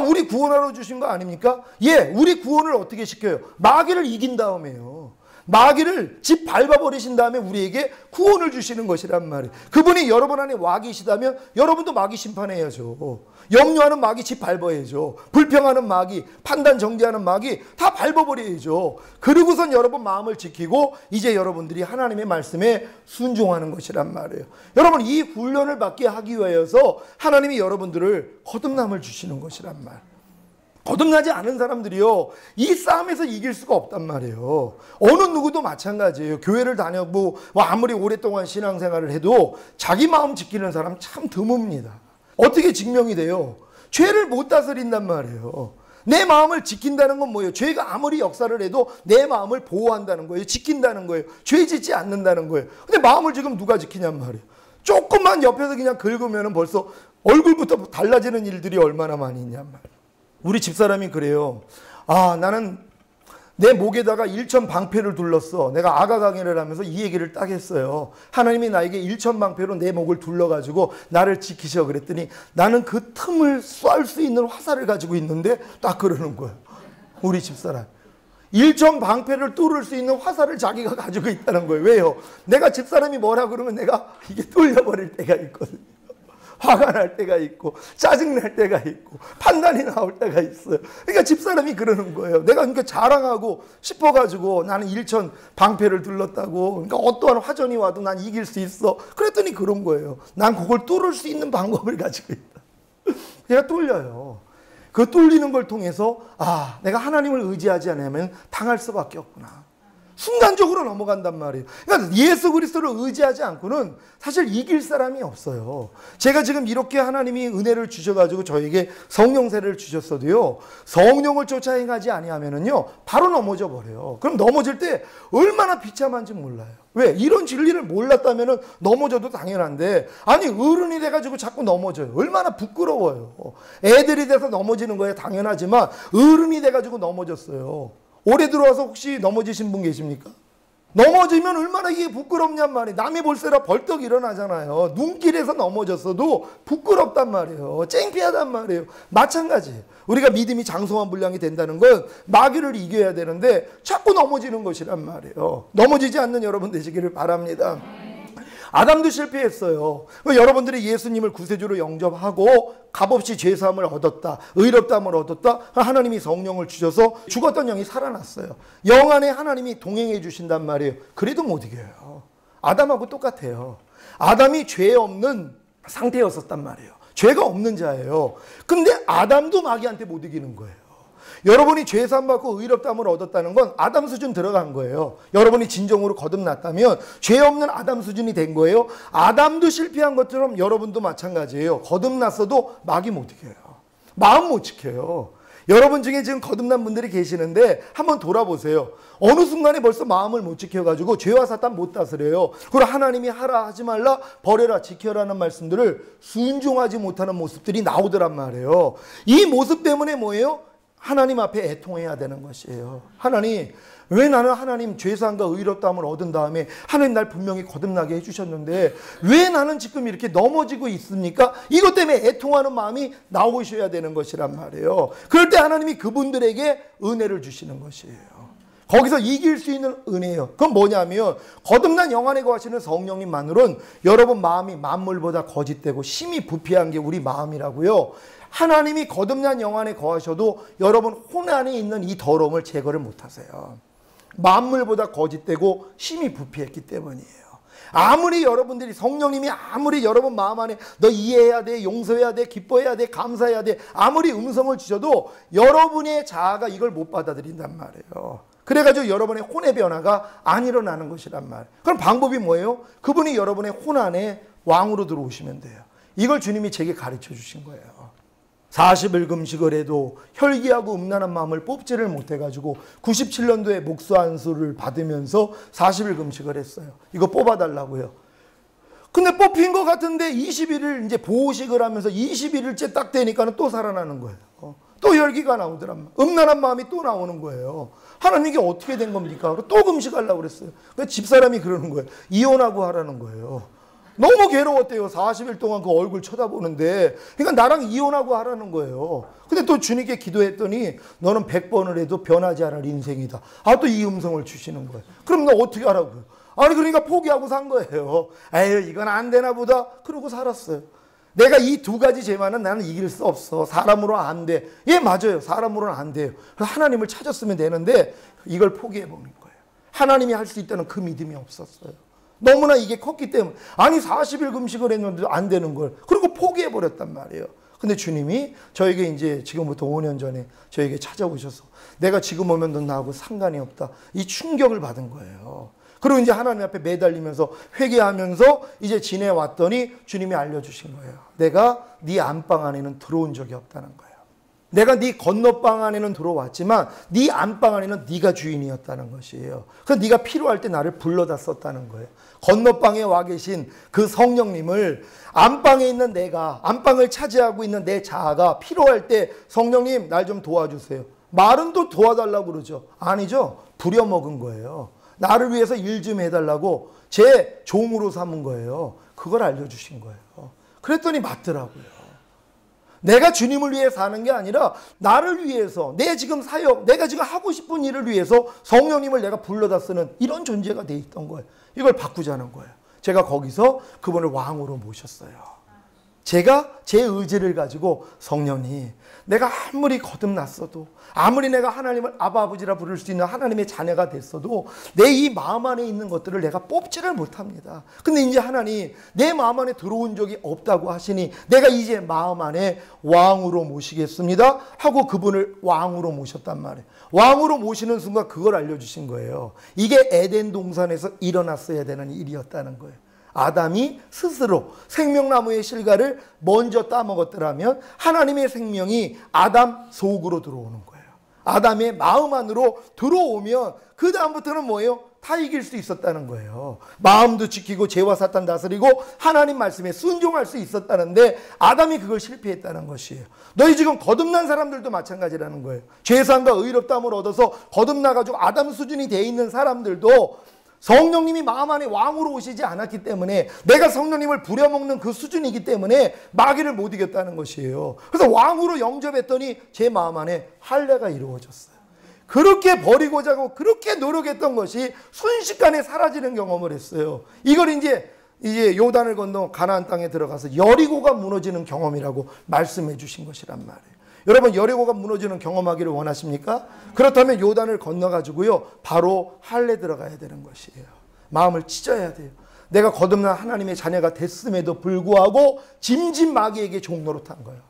Speaker 1: 우리 구원하러 주신 거 아닙니까? 예, 우리 구원을 어떻게 시켜요? 마귀를 이긴 다음에요. 마귀를 집 밟아버리신 다음에 우리에게 구원을 주시는 것이란 말이에요. 그분이 여러분 안에 와 계시다면 여러분도 마귀 심판해야죠. 염려하는 마귀 집 밟아야죠. 불평하는 마귀, 판단 정죄하는 마귀 다 밟아버려야죠. 그러고선 여러분 마음을 지키고 이제 여러분들이 하나님의 말씀에 순종하는 것이란 말이에요. 여러분, 이 훈련을 받게 하기 위해서 하나님이 여러분들을 거듭남을 주시는 것이란 말. 거듭나지 않은 사람들이요, 이 싸움에서 이길 수가 없단 말이에요. 어느 누구도 마찬가지예요. 교회를 다녀보고 아무리 오랫동안 신앙생활을 해도 자기 마음 지키는 사람 참 드뭅니다. 어떻게 증명이 돼요? 죄를 못 다스린단 말이에요. 내 마음을 지킨다는 건 뭐예요? 죄가 아무리 역사를 해도 내 마음을 보호한다는 거예요. 지킨다는 거예요. 죄 짓지 않는다는 거예요. 근데 마음을 지금 누가 지키냔 말이에요. 조금만 옆에서 그냥 긁으면 벌써 얼굴부터 달라지는 일들이 얼마나 많이 있냔 말이에요. 우리 집사람이 그래요. 아, 나는 내 목에다가 일천방패를 둘렀어. 내가 아가 강해를 하면서 이 얘기를 딱 했어요. 하나님이 나에게 일천방패로 내 목을 둘러가지고 나를 지키셔 그랬더니 나는 그 틈을 쏠 수 있는 화살을 가지고 있는데 딱 그러는 거예요. 우리 집사람. 일천방패를 뚫을 수 있는 화살을 자기가 가지고 있다는 거예요. 왜요? 내가 집사람이 뭐라 그러면 내가 이게 뚫려버릴 때가 있거든요. 화가 날 때가 있고 짜증날 때가 있고 판단이 나올 때가 있어요. 그러니까 집사람이 그러는 거예요. 내가 그러니까 자랑하고 싶어가지고 나는 일천 방패를 둘렀다고. 그러니까 어떠한 화전이 와도 난 이길 수 있어. 그랬더니 그런 거예요. 난 그걸 뚫을 수 있는 방법을 가지고 있다. 내가 뚫려요. 그 뚫리는 걸 통해서 아, 내가 하나님을 의지하지 않으면 당할 수밖에 없구나. 순간적으로 넘어간단 말이에요. 그러니까 예수 그리스도를 의지하지 않고는 사실 이길 사람이 없어요. 제가 지금 이렇게 하나님이 은혜를 주셔가지고 저에게 성령 세례를 주셨어도요, 성령을 쫓아 행하지 아니하면은요 바로 넘어져 버려요. 그럼 넘어질 때 얼마나 비참한지 몰라요. 왜? 이런 진리를 몰랐다면은 넘어져도 당연한데, 아니 어른이 돼가지고 자꾸 넘어져요. 얼마나 부끄러워요. 애들이 돼서 넘어지는 거예요. 당연하지만 어른이 돼가지고 넘어졌어요. 올해 들어와서 혹시 넘어지신 분 계십니까? 넘어지면 얼마나 이게 부끄럽냔 말이에요. 남이 볼세라 벌떡 일어나잖아요. 눈길에서 넘어졌어도 부끄럽단 말이에요. 창피하단 말이에요. 마찬가지예요. 우리가 믿음이 장성한 분량이 된다는 건 마귀를 이겨야 되는데 자꾸 넘어지는 것이란 말이에요. 넘어지지 않는 여러분 되시기를 바랍니다. 아담도 실패했어요. 여러분들이 예수님을 구세주로 영접하고 값없이 죄사함을 얻었다, 의롭다함을 얻었다, 하나님이 성령을 주셔서 죽었던 영이 살아났어요. 영 안에 하나님이 동행해 주신단 말이에요. 그래도 못 이겨요. 아담하고 똑같아요. 아담이 죄 없는 상태였었단 말이에요. 죄가 없는 자예요. 근데 아담도 마귀한테 못 이기는 거예요. 여러분이 죄사함 받고 의롭다함을 얻었다는 건 아담 수준 들어간 거예요. 여러분이 진정으로 거듭났다면 죄 없는 아담 수준이 된 거예요. 아담도 실패한 것처럼 여러분도 마찬가지예요. 거듭났어도 마귀 못 이겨요. 마음 못 지켜요. 여러분 중에 지금 거듭난 분들이 계시는데 한번 돌아보세요. 어느 순간에 벌써 마음을 못 지켜가지고 죄와 사탄 못 다스려요. 그리고 하나님이 하라 하지 말라 버려라 지켜라는 말씀들을 순종하지 못하는 모습들이 나오더란 말이에요. 이 모습 때문에 뭐예요? 하나님 앞에 애통해야 되는 것이에요. 하나님, 왜 나는 하나님 죄사함과 의롭다함을 얻은 다음에 하나님 날 분명히 거듭나게 해주셨는데 왜 나는 지금 이렇게 넘어지고 있습니까? 이것 때문에 애통하는 마음이 나오셔야 되는 것이란 말이에요. 그럴 때 하나님이 그분들에게 은혜를 주시는 것이에요. 거기서 이길 수 있는 은혜예요. 그건 뭐냐면 거듭난 영 안에 거하시는 성령님만으로는 여러분 마음이 만물보다 거짓되고 심히 부패한 게 우리 마음이라고요. 하나님이 거듭난 영 안에 거하셔도 여러분 혼 안에 있는 이 더러움을 제거를 못하세요. 만물보다 거짓되고 심히 부패했기 때문이에요. 아무리 여러분들이 성령님이 아무리 여러분 마음 안에 너 이해해야 돼, 용서해야 돼, 기뻐해야 돼, 감사해야 돼 아무리 음성을 주셔도 여러분의 자아가 이걸 못 받아들인단 말이에요. 그래가지고 여러분의 혼의 변화가 안 일어나는 것이란 말이에요. 그럼 방법이 뭐예요? 그분이 여러분의 혼 안에 왕으로 들어오시면 돼요. 이걸 주님이 제게 가르쳐 주신 거예요. 40일 금식을 해도 혈기하고 음란한 마음을 뽑지를 못해가지고 97년도에 목수 안수를 받으면서 40일 금식을 했어요. 이거 뽑아달라고요. 근데 뽑힌 것 같은데 21일 이제 보호식을 하면서 21일째 딱 되니까는 또 살아나는 거예요. 또 혈기가 나오더란 말이에요. 음란한 마음이 또 나오는 거예요. 하나님 이게 어떻게 된 겁니까? 또 금식하려고 그랬어요. 집사람이 그러는 거예요. 이혼하고 하라는 거예요. 너무 괴로웠대요. 40일 동안 그 얼굴 쳐다보는데. 그러니까 나랑 이혼하고 하라는 거예요. 근데 또 주님께 기도했더니 너는 100번을 해도 변하지 않을 인생이다. 아, 또 이 음성을 주시는 거예요. 그럼 너 어떻게 하라고요? 아니 그러니까 포기하고 산 거예요. 에휴 이건 안 되나 보다. 그러고 살았어요. 내가 이 두 가지 죄만은 나는 이길 수 없어. 사람으로는 안 돼. 예 맞아요. 사람으로는 안 돼요. 하나님을 찾았으면 되는데 이걸 포기해버린 거예요. 하나님이 할 수 있다는 그 믿음이 없었어요. 너무나 이게 컸기 때문에. 아니 40일 금식을 했는데도 안 되는 걸. 그리고 포기해버렸단 말이에요. 근데 주님이 저에게 이제 지금부터 5년 전에 저에게 찾아오셔서 내가 지금 오면 넌 나하고 상관이 없다. 이 충격을 받은 거예요. 그리고 이제 하나님 앞에 매달리면서 회개하면서 이제 지내왔더니 주님이 알려주신 거예요. 내가 네 안방 안에는 들어온 적이 없다는 거예요. 내가 네 건너방 안에는 들어왔지만 네 안방 안에는 네가 주인이었다는 것이에요. 그래서 네가 필요할 때 나를 불러다 썼다는 거예요. 건너방에 와 계신 그 성령님을 안방에 있는 내가, 안방을 차지하고 있는 내 자아가 필요할 때 성령님 날 좀 도와주세요. 말은 또 도와달라고 그러죠. 아니죠. 부려먹은 거예요. 나를 위해서 일 좀 해달라고 제 종으로 삼은 거예요. 그걸 알려주신 거예요. 그랬더니 맞더라고요. 내가 주님을 위해 사는 게 아니라 나를 위해서, 내 지금 사역, 내가 지금 하고 싶은 일을 위해서 성령님을 내가 불러다 쓰는 이런 존재가 돼 있던 거예요. 이걸 바꾸자는 거예요. 제가 거기서 그분을 왕으로 모셨어요. 제가 제 의지를 가지고 성령님, 내가 아무리 거듭났어도, 아무리 내가 하나님을 아바 아버지라 부를 수 있는 하나님의 자녀가 됐어도 내 이 마음 안에 있는 것들을 내가 뽑지를 못합니다. 근데 이제 하나님, 내 마음 안에 들어온 적이 없다고 하시니 내가 이제 마음 안에 왕으로 모시겠습니다 하고 그분을 왕으로 모셨단 말이에요. 왕으로 모시는 순간 그걸 알려주신 거예요. 이게 에덴 동산에서 일어났어야 되는 일이었다는 거예요. 아담이 스스로 생명나무의 실과를 먼저 따먹었더라면 하나님의 생명이 아담 속으로 들어오는 거예요. 아담의 마음 안으로 들어오면 그 다음부터는 뭐예요? 다 이길 수 있었다는 거예요. 마음도 지키고 죄와 사탄 다스리고 하나님 말씀에 순종할 수 있었다는데 아담이 그걸 실패했다는 것이에요. 너희 지금 거듭난 사람들도 마찬가지라는 거예요. 죄사함과 의롭다함을 얻어서 거듭나가지고 아담 수준이 돼 있는 사람들도 성령님이 마음 안에 왕으로 오시지 않았기 때문에, 내가 성령님을 부려먹는 그 수준이기 때문에 마귀를 못 이겼다는 것이에요. 그래서 왕으로 영접했더니 제 마음 안에 할례가 이루어졌어요. 그렇게 버리고자 하고 그렇게 노력했던 것이 순식간에 사라지는 경험을 했어요. 이걸 이제 요단을 건너 가나안 땅에 들어가서 여리고가 무너지는 경험이라고 말씀해 주신 것이란 말이에요. 여러분, 여리고가 무너지는 경험하기를 원하십니까? 그렇다면 요단을 건너가지고요 바로 할례 들어가야 되는 것이에요. 마음을 찢어야 돼요. 내가 거듭난 하나님의 자녀가 됐음에도 불구하고 짐진 마귀에게 종노릇한 거예요.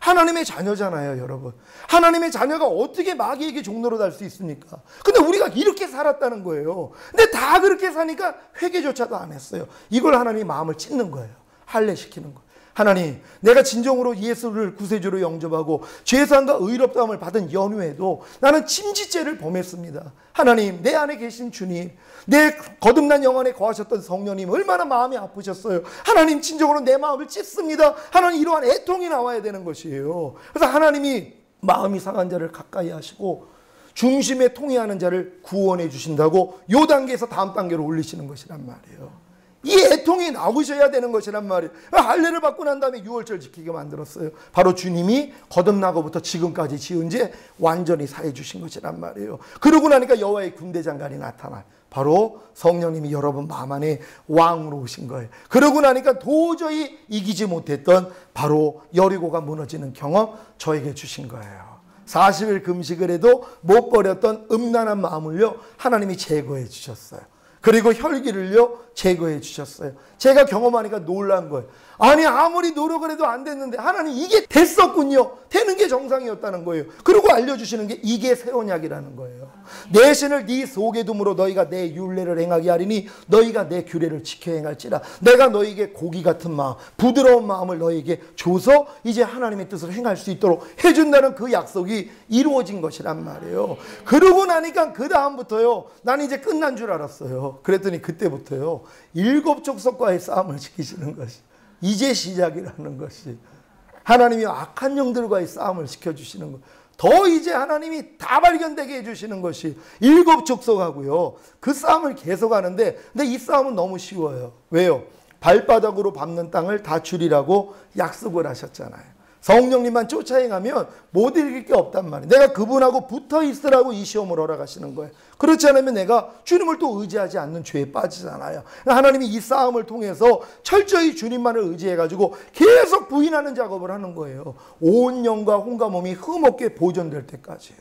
Speaker 1: 하나님의 자녀잖아요, 여러분. 하나님의 자녀가 어떻게 마귀에게 종노릇 할 수 있습니까? 근데 우리가 이렇게 살았다는 거예요. 근데 다 그렇게 사니까 회개조차도 안 했어요. 이걸 하나님이 마음을 찢는 거예요. 할례시키는 거예요. 하나님, 내가 진정으로 예수를 구세주로 영접하고 죄사함과 의롭다함을 받은 연후에도 나는 침지죄를 범했습니다. 하나님, 내 안에 계신 주님, 내 거듭난 영안에 거하셨던 성령님 얼마나 마음이 아프셨어요. 하나님, 진정으로 내 마음을 찢습니다. 하나님, 이러한 애통이 나와야 되는 것이에요. 그래서 하나님이 마음이 상한 자를 가까이 하시고 중심에 통해하는 자를 구원해 주신다고 요 단계에서 다음 단계로 올리시는 것이란 말이에요. 이 애통이 나오셔야 되는 것이란 말이에요. 할례를 받고 난 다음에 유월절 지키게 만들었어요. 바로 주님이 거듭나고부터 지금까지 지은 죄 완전히 사해 주신 것이란 말이에요. 그러고 나니까 여호와의 군대장관이 나타나요. 바로 성령님이 여러분 마음 안에 왕으로 오신 거예요. 그러고 나니까 도저히 이기지 못했던 바로 여리고가 무너지는 경험 저에게 주신 거예요. 40일 금식을 해도 못 버렸던 음란한 마음을요 하나님이 제거해 주셨어요. 그리고 혈기를요 제거해 주셨어요. 제가 경험하니까 놀란 거예요. 아니, 아무리 노력을 해도 안 됐는데 하나님 이게 됐었군요. 되는 게 정상이었다는 거예요. 그리고 알려주시는 게 이게 새 언약이라는 거예요. 내 신을 네 속에 둠으로 너희가 내 율례를 행하게 하리니 너희가 내 규례를 지켜 행할지라. 내가 너희에게 고기 같은 마음, 부드러운 마음을 너희에게 줘서 이제 하나님의 뜻을 행할 수 있도록 해준다는 그 약속이 이루어진 것이란 말이에요. 그러고 나니까 그 다음부터요 난 이제 끝난 줄 알았어요. 그랬더니 그때부터요 7 족속과의 싸움을 지키시는 것이 이제 시작이라는 것이, 하나님이 악한 영들과의 싸움을 지켜주시는 것, 더 이제 하나님이 다 발견되게 해주시는 것이 7 족속하고요 그 싸움을 계속하는데, 근데 이 싸움은 너무 쉬워요. 왜요? 발바닥으로 밟는 땅을 다 주리라고 약속을 하셨잖아요. 성령님만 쫓아 행하면 못 이길 게 없단 말이에요. 내가 그분하고 붙어 있으라고 이 시험을 허락하시는 거예요. 그렇지 않으면 내가 주님을 또 의지하지 않는 죄에 빠지잖아요. 하나님이 이 싸움을 통해서 철저히 주님만을 의지해가지고 계속 부인하는 작업을 하는 거예요. 온 영과 혼과 몸이 흠없게 보존될 때까지요.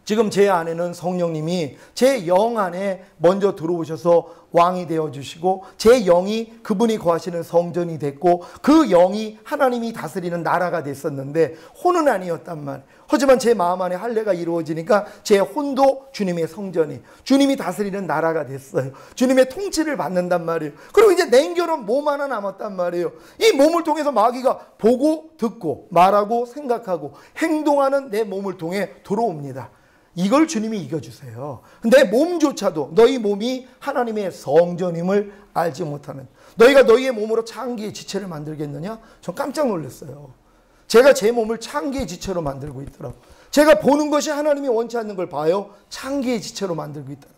Speaker 1: 지금 제 안에는 성령님이 제 영 안에 먼저 들어오셔서 왕이 되어주시고 제 영이 그분이 거하시는 성전이 됐고 그 영이 하나님이 다스리는 나라가 됐었는데 혼은 아니었단 말이에요. 하지만 제 마음 안에 할례가 이루어지니까 제 혼도 주님의 성전이, 주님이 다스리는 나라가 됐어요. 주님의 통치를 받는단 말이에요. 그리고 이제 냉결한 몸 하나 남았단 말이에요. 이 몸을 통해서 마귀가 보고 듣고 말하고 생각하고 행동하는 내 몸을 통해 들어옵니다. 이걸 주님이 이겨주세요. 내 몸조차도 너희 몸이 하나님의 성전임을 알지 못하는, 너희가 너희의 몸으로 창기의 지체를 만들겠느냐? 전 깜짝 놀랐어요. 제가 제 몸을 창기의 지체로 만들고 있더라고요. 제가 보는 것이 하나님이 원치 않는 걸 봐요. 창기의 지체로 만들고 있다는 거예요.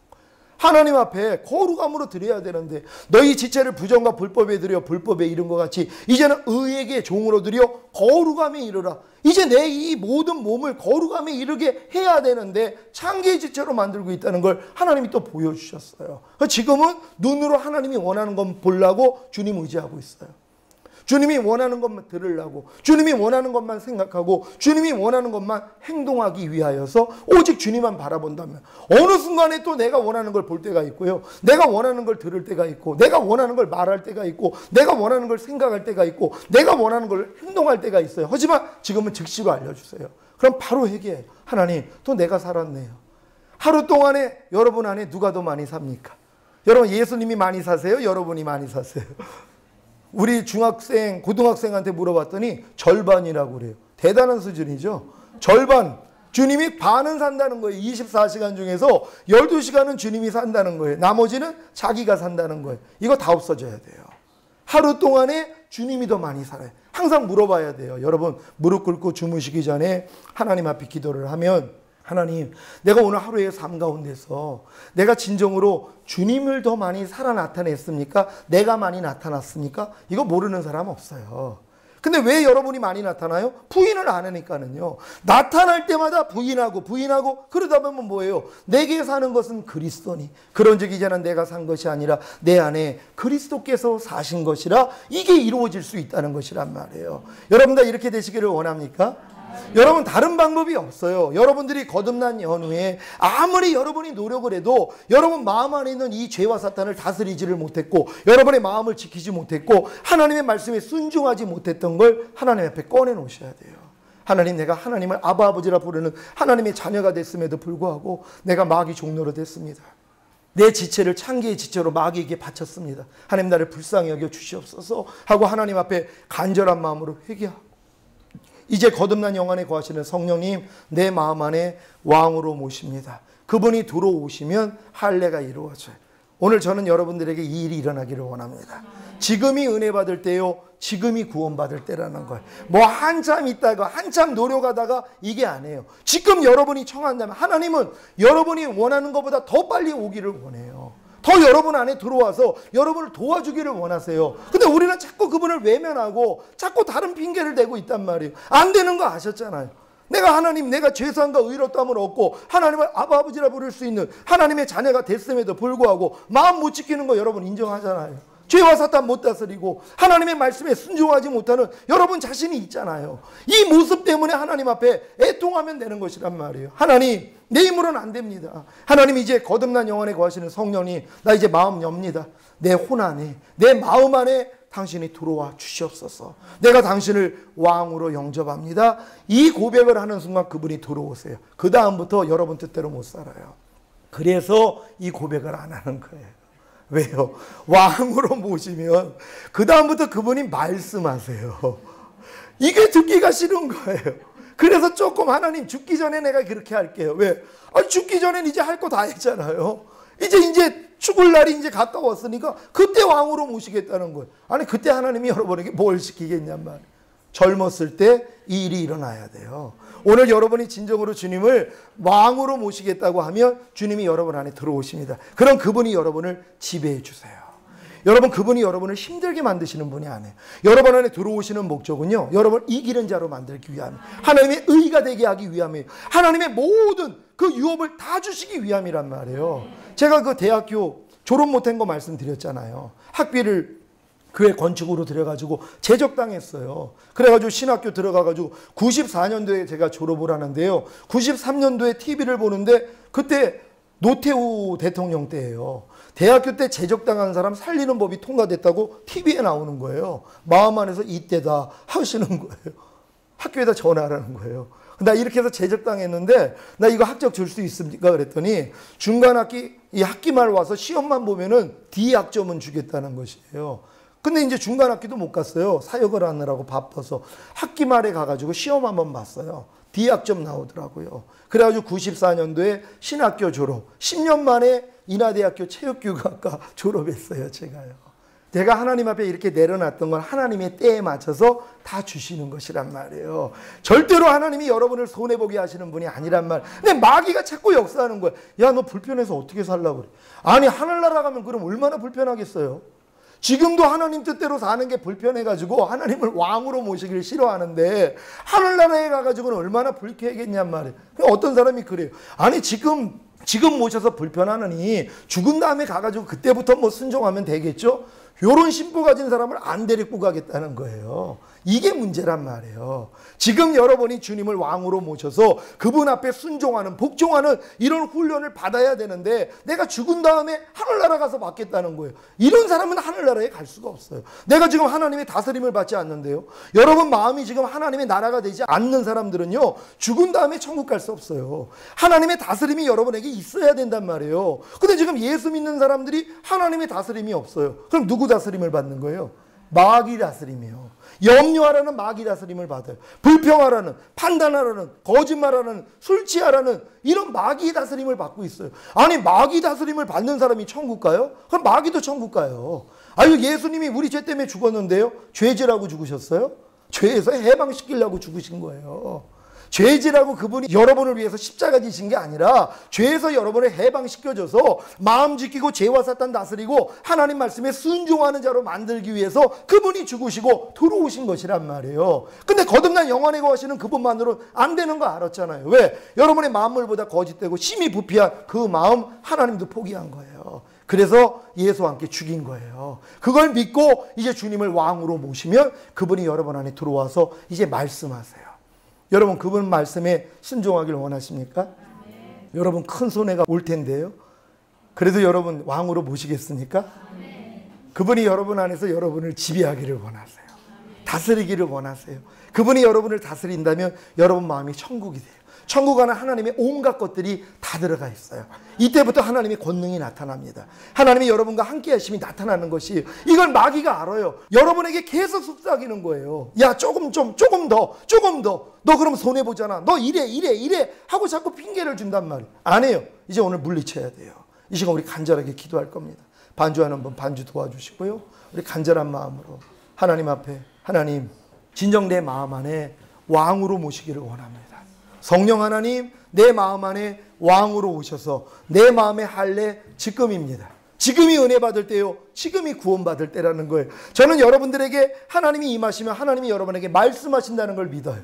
Speaker 1: 하나님 앞에 거룩함으로 드려야 되는데 너희 지체를 부정과 불법에 드려 불법에 이른 것 같이 이제는 의에게 종으로 드려 거룩함에 이르라. 이제 내 이 모든 몸을 거룩함에 이르게 해야 되는데 창기의 지체로 만들고 있다는 걸 하나님이 또 보여주셨어요. 지금은 눈으로 하나님이 원하는 것 보려고 주님 의지하고 있어요. 주님이 원하는 것만 들으려고, 주님이 원하는 것만 생각하고, 주님이 원하는 것만 행동하기 위하여서 오직 주님만 바라본다면 어느 순간에 또 내가 원하는 걸 볼 때가 있고요, 내가 원하는 걸 들을 때가 있고, 내가 원하는 걸 말할 때가 있고, 내가 원하는 걸 생각할 때가 있고, 내가 원하는 걸 행동할 때가 있어요. 하지만 지금은 즉시로 알려주세요. 그럼 바로 회개해요. 하나님, 또 내가 살았네요. 하루 동안에 여러분 안에 누가 더 많이 삽니까? 여러분, 예수님이 많이 사세요? 여러분이 많이 사세요? 우리 중학생, 고등학생한테 물어봤더니 절반이라고 그래요. 대단한 수준이죠. 절반. 주님이 반은 산다는 거예요. 24시간 중에서 12시간은 주님이 산다는 거예요. 나머지는 자기가 산다는 거예요. 이거 다 없어져야 돼요. 하루 동안에 주님이 더 많이 살아요. 항상 물어봐야 돼요. 여러분, 무릎 꿇고 주무시기 전에 하나님 앞에 기도를 하면, 하나님, 내가 오늘 하루의 삶 가운데서 내가 진정으로 주님을 더 많이 살아 나타냈습니까? 내가 많이 나타났습니까? 이거 모르는 사람 없어요. 근데 왜 여러분이 많이 나타나요? 부인을 안 하니까는요. 나타날 때마다 부인하고 그러다 보면 뭐예요? 내게 사는 것은 그리스도니 그런즉 이제는 내가 산 것이 아니라 내 안에 그리스도께서 사신 것이라, 이게 이루어질 수 있다는 것이란 말이에요. 여러분 다 이렇게 되시기를 원합니까? 여러분, 다른 방법이 없어요. 여러분들이 거듭난 연후에 아무리 여러분이 노력을 해도 여러분 마음 안에 있는 이 죄와 사탄을 다스리지를 못했고, 여러분의 마음을 지키지 못했고, 하나님의 말씀에 순종하지 못했던 걸 하나님 앞에 꺼내 놓으셔야 돼요. 하나님, 내가 하나님을 아바 아버지라 부르는 하나님의 자녀가 됐음에도 불구하고 내가 마귀 종로로 됐습니다. 내 지체를 창기의 지체로 마귀에게 바쳤습니다. 하나님, 나를 불쌍히 여겨 주시옵소서 하고 하나님 앞에 간절한 마음으로 회개하고, 이제 거듭난 영 안에 거하시는 성령님, 내 마음 안에 왕으로 모십니다. 그분이 들어오시면 할례가 이루어져요. 오늘 저는 여러분들에게 이 일이 일어나기를 원합니다. 지금이 은혜 받을 때요, 지금이 구원받을 때라는 거예요. 뭐 한참 있다가 한참 노력하다가 이게 아니에요. 지금 여러분이 청한다면 하나님은 여러분이 원하는 것보다 더 빨리 오기를 원해요. 더 여러분 안에 들어와서 여러분을 도와주기를 원하세요. 근데 우리는 자꾸 그분을 외면하고 자꾸 다른 핑계를 대고 있단 말이에요. 안 되는 거 아셨잖아요. 내가 하나님, 내가 죄사함과 의롭다함을 얻고 하나님을 아바 아버지라 부를 수 있는 하나님의 자녀가 됐음에도 불구하고 마음 못 지키는 거 여러분 인정하잖아요. 죄와 사탄 못 다스리고 하나님의 말씀에 순종하지 못하는 여러분 자신이 있잖아요. 이 모습 때문에 하나님 앞에 애통하면 되는 것이란 말이에요. 하나님, 내 힘으로는 안 됩니다. 하나님, 이제 거듭난 영안에 거하시는 성령님, 나 이제 마음 엽니다. 내 혼 안에, 내 마음 안에 당신이 들어와 주시옵소서. 내가 당신을 왕으로 영접합니다. 이 고백을 하는 순간 그분이 들어오세요. 그 다음부터 여러분 뜻대로 못 살아요. 그래서 이 고백을 안 하는 거예요. 왜요? 왕으로 모시면 그 다음부터 그분이 말씀하세요. 이게 듣기가 싫은 거예요. 그래서 조금 하나님, 죽기 전에 내가 그렇게 할게요. 왜? 아니, 죽기 전엔 이제 할 거 다 했잖아요. 이제 죽을 날이 이제 가까웠으니까 그때 왕으로 모시겠다는 거예요. 아니, 그때 하나님이 여러분에게 뭘 시키겠냔 말이에요. 젊었을 때 이 일이 일어나야 돼요. 오늘 여러분이 진정으로 주님을 왕으로 모시겠다고 하면 주님이 여러분 안에 들어오십니다. 그럼 그분이 여러분을 지배해 주세요. 여러분, 그분이 여러분을 힘들게 만드시는 분이 아니에요. 여러분 안에 들어오시는 목적은요, 여러분을 이기는 자로 만들기 위함이에요. 하나님의 의가 되게 하기 위함이에요. 하나님의 모든 그 유업을 다 주시기 위함이란 말이에요. 제가 그 대학교 졸업 못한 거 말씀드렸잖아요. 학비를 교회 건축으로 들여가지고 제적당했어요. 그래가지고 신학교 들어가가지고 94년도에 제가 졸업을 하는데요. 93년도에 TV를 보는데 그때 노태우 대통령 때예요. 대학교 때 제적당한 사람 살리는 법이 통과됐다고 TV에 나오는 거예요. 마음 안에서 이때다 하시는 거예요. 학교에다 전화하라는 거예요. 나 이렇게 해서 제적당했는데 나 이거 학적 줄 수 있습니까? 그랬더니 중간 학기 이 학기말 와서 시험만 보면은 D 학점은 주겠다는 것이에요. 근데 이제 중간 학기도 못 갔어요. 사역을 하느라고 바빠서. 학기말에 가가지고 시험 한번 봤어요. D 학점 나오더라고요. 그래가지고 94년도에 신학교 졸업. 10년 만에 인하대학교 체육교육학과 졸업했어요. 제가 하나님 앞에 이렇게 내려놨던 건 하나님의 때에 맞춰서 다 주시는 것이란 말이에요. 절대로 하나님이 여러분을 손해보게 하시는 분이 아니란 말. 근데 마귀가 자꾸 역사하는 거야. 야, 너 불편해서 어떻게 살라고 그래. 아니, 하늘나라 가면 그럼 얼마나 불편하겠어요. 지금도 하나님 뜻대로 사는 게 불편해가지고 하나님을 왕으로 모시기를 싫어하는데 하늘나라에 가가지고는 얼마나 불쾌하겠냔 말이에요. 어떤 사람이 그래요. 아니, 지금 모셔서 불편하느니 죽은 다음에 가가지고 그때부터 뭐 순종하면 되겠죠? 요런 심보 가진 사람을 안 데리고 가겠다는 거예요. 이게 문제란 말이에요. 지금 여러분이 주님을 왕으로 모셔서 그분 앞에 순종하는, 복종하는 이런 훈련을 받아야 되는데 내가 죽은 다음에 하늘나라 가서 받겠다는 거예요. 이런 사람은 하늘나라에 갈 수가 없어요. 내가 지금 하나님의 다스림을 받지 않는데요. 여러분 마음이 지금 하나님의 나라가 되지 않는 사람들은요. 죽은 다음에 천국 갈 수 없어요. 하나님의 다스림이 여러분에게 있어야 된단 말이에요. 근데 지금 예수 믿는 사람들이 하나님의 다스림이 없어요. 그럼 누구 다스림을 받는 거예요? 마귀 다스림이요. 염려하라는 마귀 다스림을 받아요. 불평하라는, 판단하라는, 거짓말하라는, 술 취하라는 이런 마귀 다스림을 받고 있어요. 아니, 마귀 다스림을 받는 사람이 천국 가요? 그럼 마귀도 천국 가요. 아유, 예수님이 우리 죄 때문에 죽었는데요? 죄지라고 죽으셨어요? 죄에서 해방시키려고 죽으신 거예요. 죄지라고 그분이 여러분을 위해서 십자가 지신 게 아니라 죄에서 여러분을 해방시켜줘서 마음 지키고 죄와 사탄 다스리고 하나님 말씀에 순종하는 자로 만들기 위해서 그분이 죽으시고 들어오신 것이란 말이에요. 근데 거듭난 영원에 거하시는 그분만으로는 안 되는 거 알았잖아요. 왜? 여러분의 만물보다 거짓되고 심히 부패한 그 마음 하나님도 포기한 거예요. 그래서 예수와 함께 죽인 거예요. 그걸 믿고 이제 주님을 왕으로 모시면 그분이 여러분 안에 들어와서 이제 말씀하세요. 여러분 그분 말씀에 순종하기를 원하십니까? 네. 여러분 큰 손해가 올 텐데요. 그래도 여러분 왕으로 모시겠습니까? 네. 그분이 여러분 안에서 여러분을 지배하기를 원하세요. 네. 다스리기를 원하세요. 그분이 여러분을 다스린다면 여러분 마음이 천국이 돼요. 천국 안에 하나님의 온갖 것들이 다 들어가 있어요. 이때부터 하나님의 권능이 나타납니다. 하나님이 여러분과 함께 하심이 나타나는 것이 이걸 마귀가 알아요. 여러분에게 계속 속삭이는 거예요. 야, 조금 더. 너 그럼 손해보잖아. 너 이래 하고 자꾸 핑계를 준단 말이에요. 안 해요. 이제 오늘 물리쳐야 돼요. 이 시간 우리 간절하게 기도할 겁니다. 반주하는 분 반주 도와주시고요. 우리 간절한 마음으로 하나님 앞에, 하나님 진정 내 마음 안에 왕으로 모시기를 원합니다. 성령 하나님, 내 마음 안에 왕으로 오셔서 내 마음의 할례 지금입니다. 지금이 은혜 받을 때요. 지금이 구원 받을 때라는 거예요. 저는 여러분들에게 하나님이 임하시면 하나님이 여러분에게 말씀하신다는 걸 믿어요.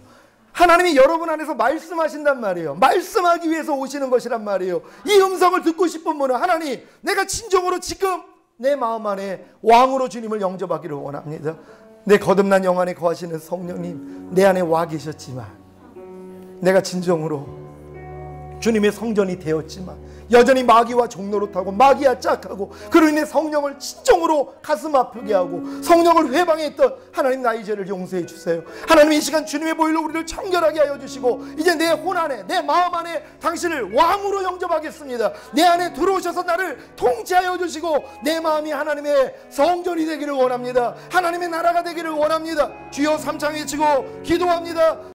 Speaker 1: 하나님이 여러분 안에서 말씀하신단 말이에요. 말씀하기 위해서 오시는 것이란 말이에요. 이 음성을 듣고 싶은 분은 하나님, 내가 진정으로 지금 내 마음 안에 왕으로 주님을 영접하기를 원합니다. 내 거듭난 영 안에 거하시는 성령님, 내 안에 와 계셨지만 내가 진정으로 주님의 성전이 되었지만 여전히 마귀와 종노릇하고 마귀와 짝하고 그로 인해 성령을 진정으로 가슴 아프게 하고 성령을 회방했던 하나님, 나의 죄를 용서해 주세요. 하나님 이 시간 주님의 보혈로 우리를 청결하게 하여 주시고 이제 내 혼 안에, 내 마음 안에 당신을 왕으로 영접하겠습니다. 내 안에 들어오셔서 나를 통치하여 주시고 내 마음이 하나님의 성전이 되기를 원합니다. 하나님의 나라가 되기를 원합니다. 주여 삼창 외치고 기도합니다.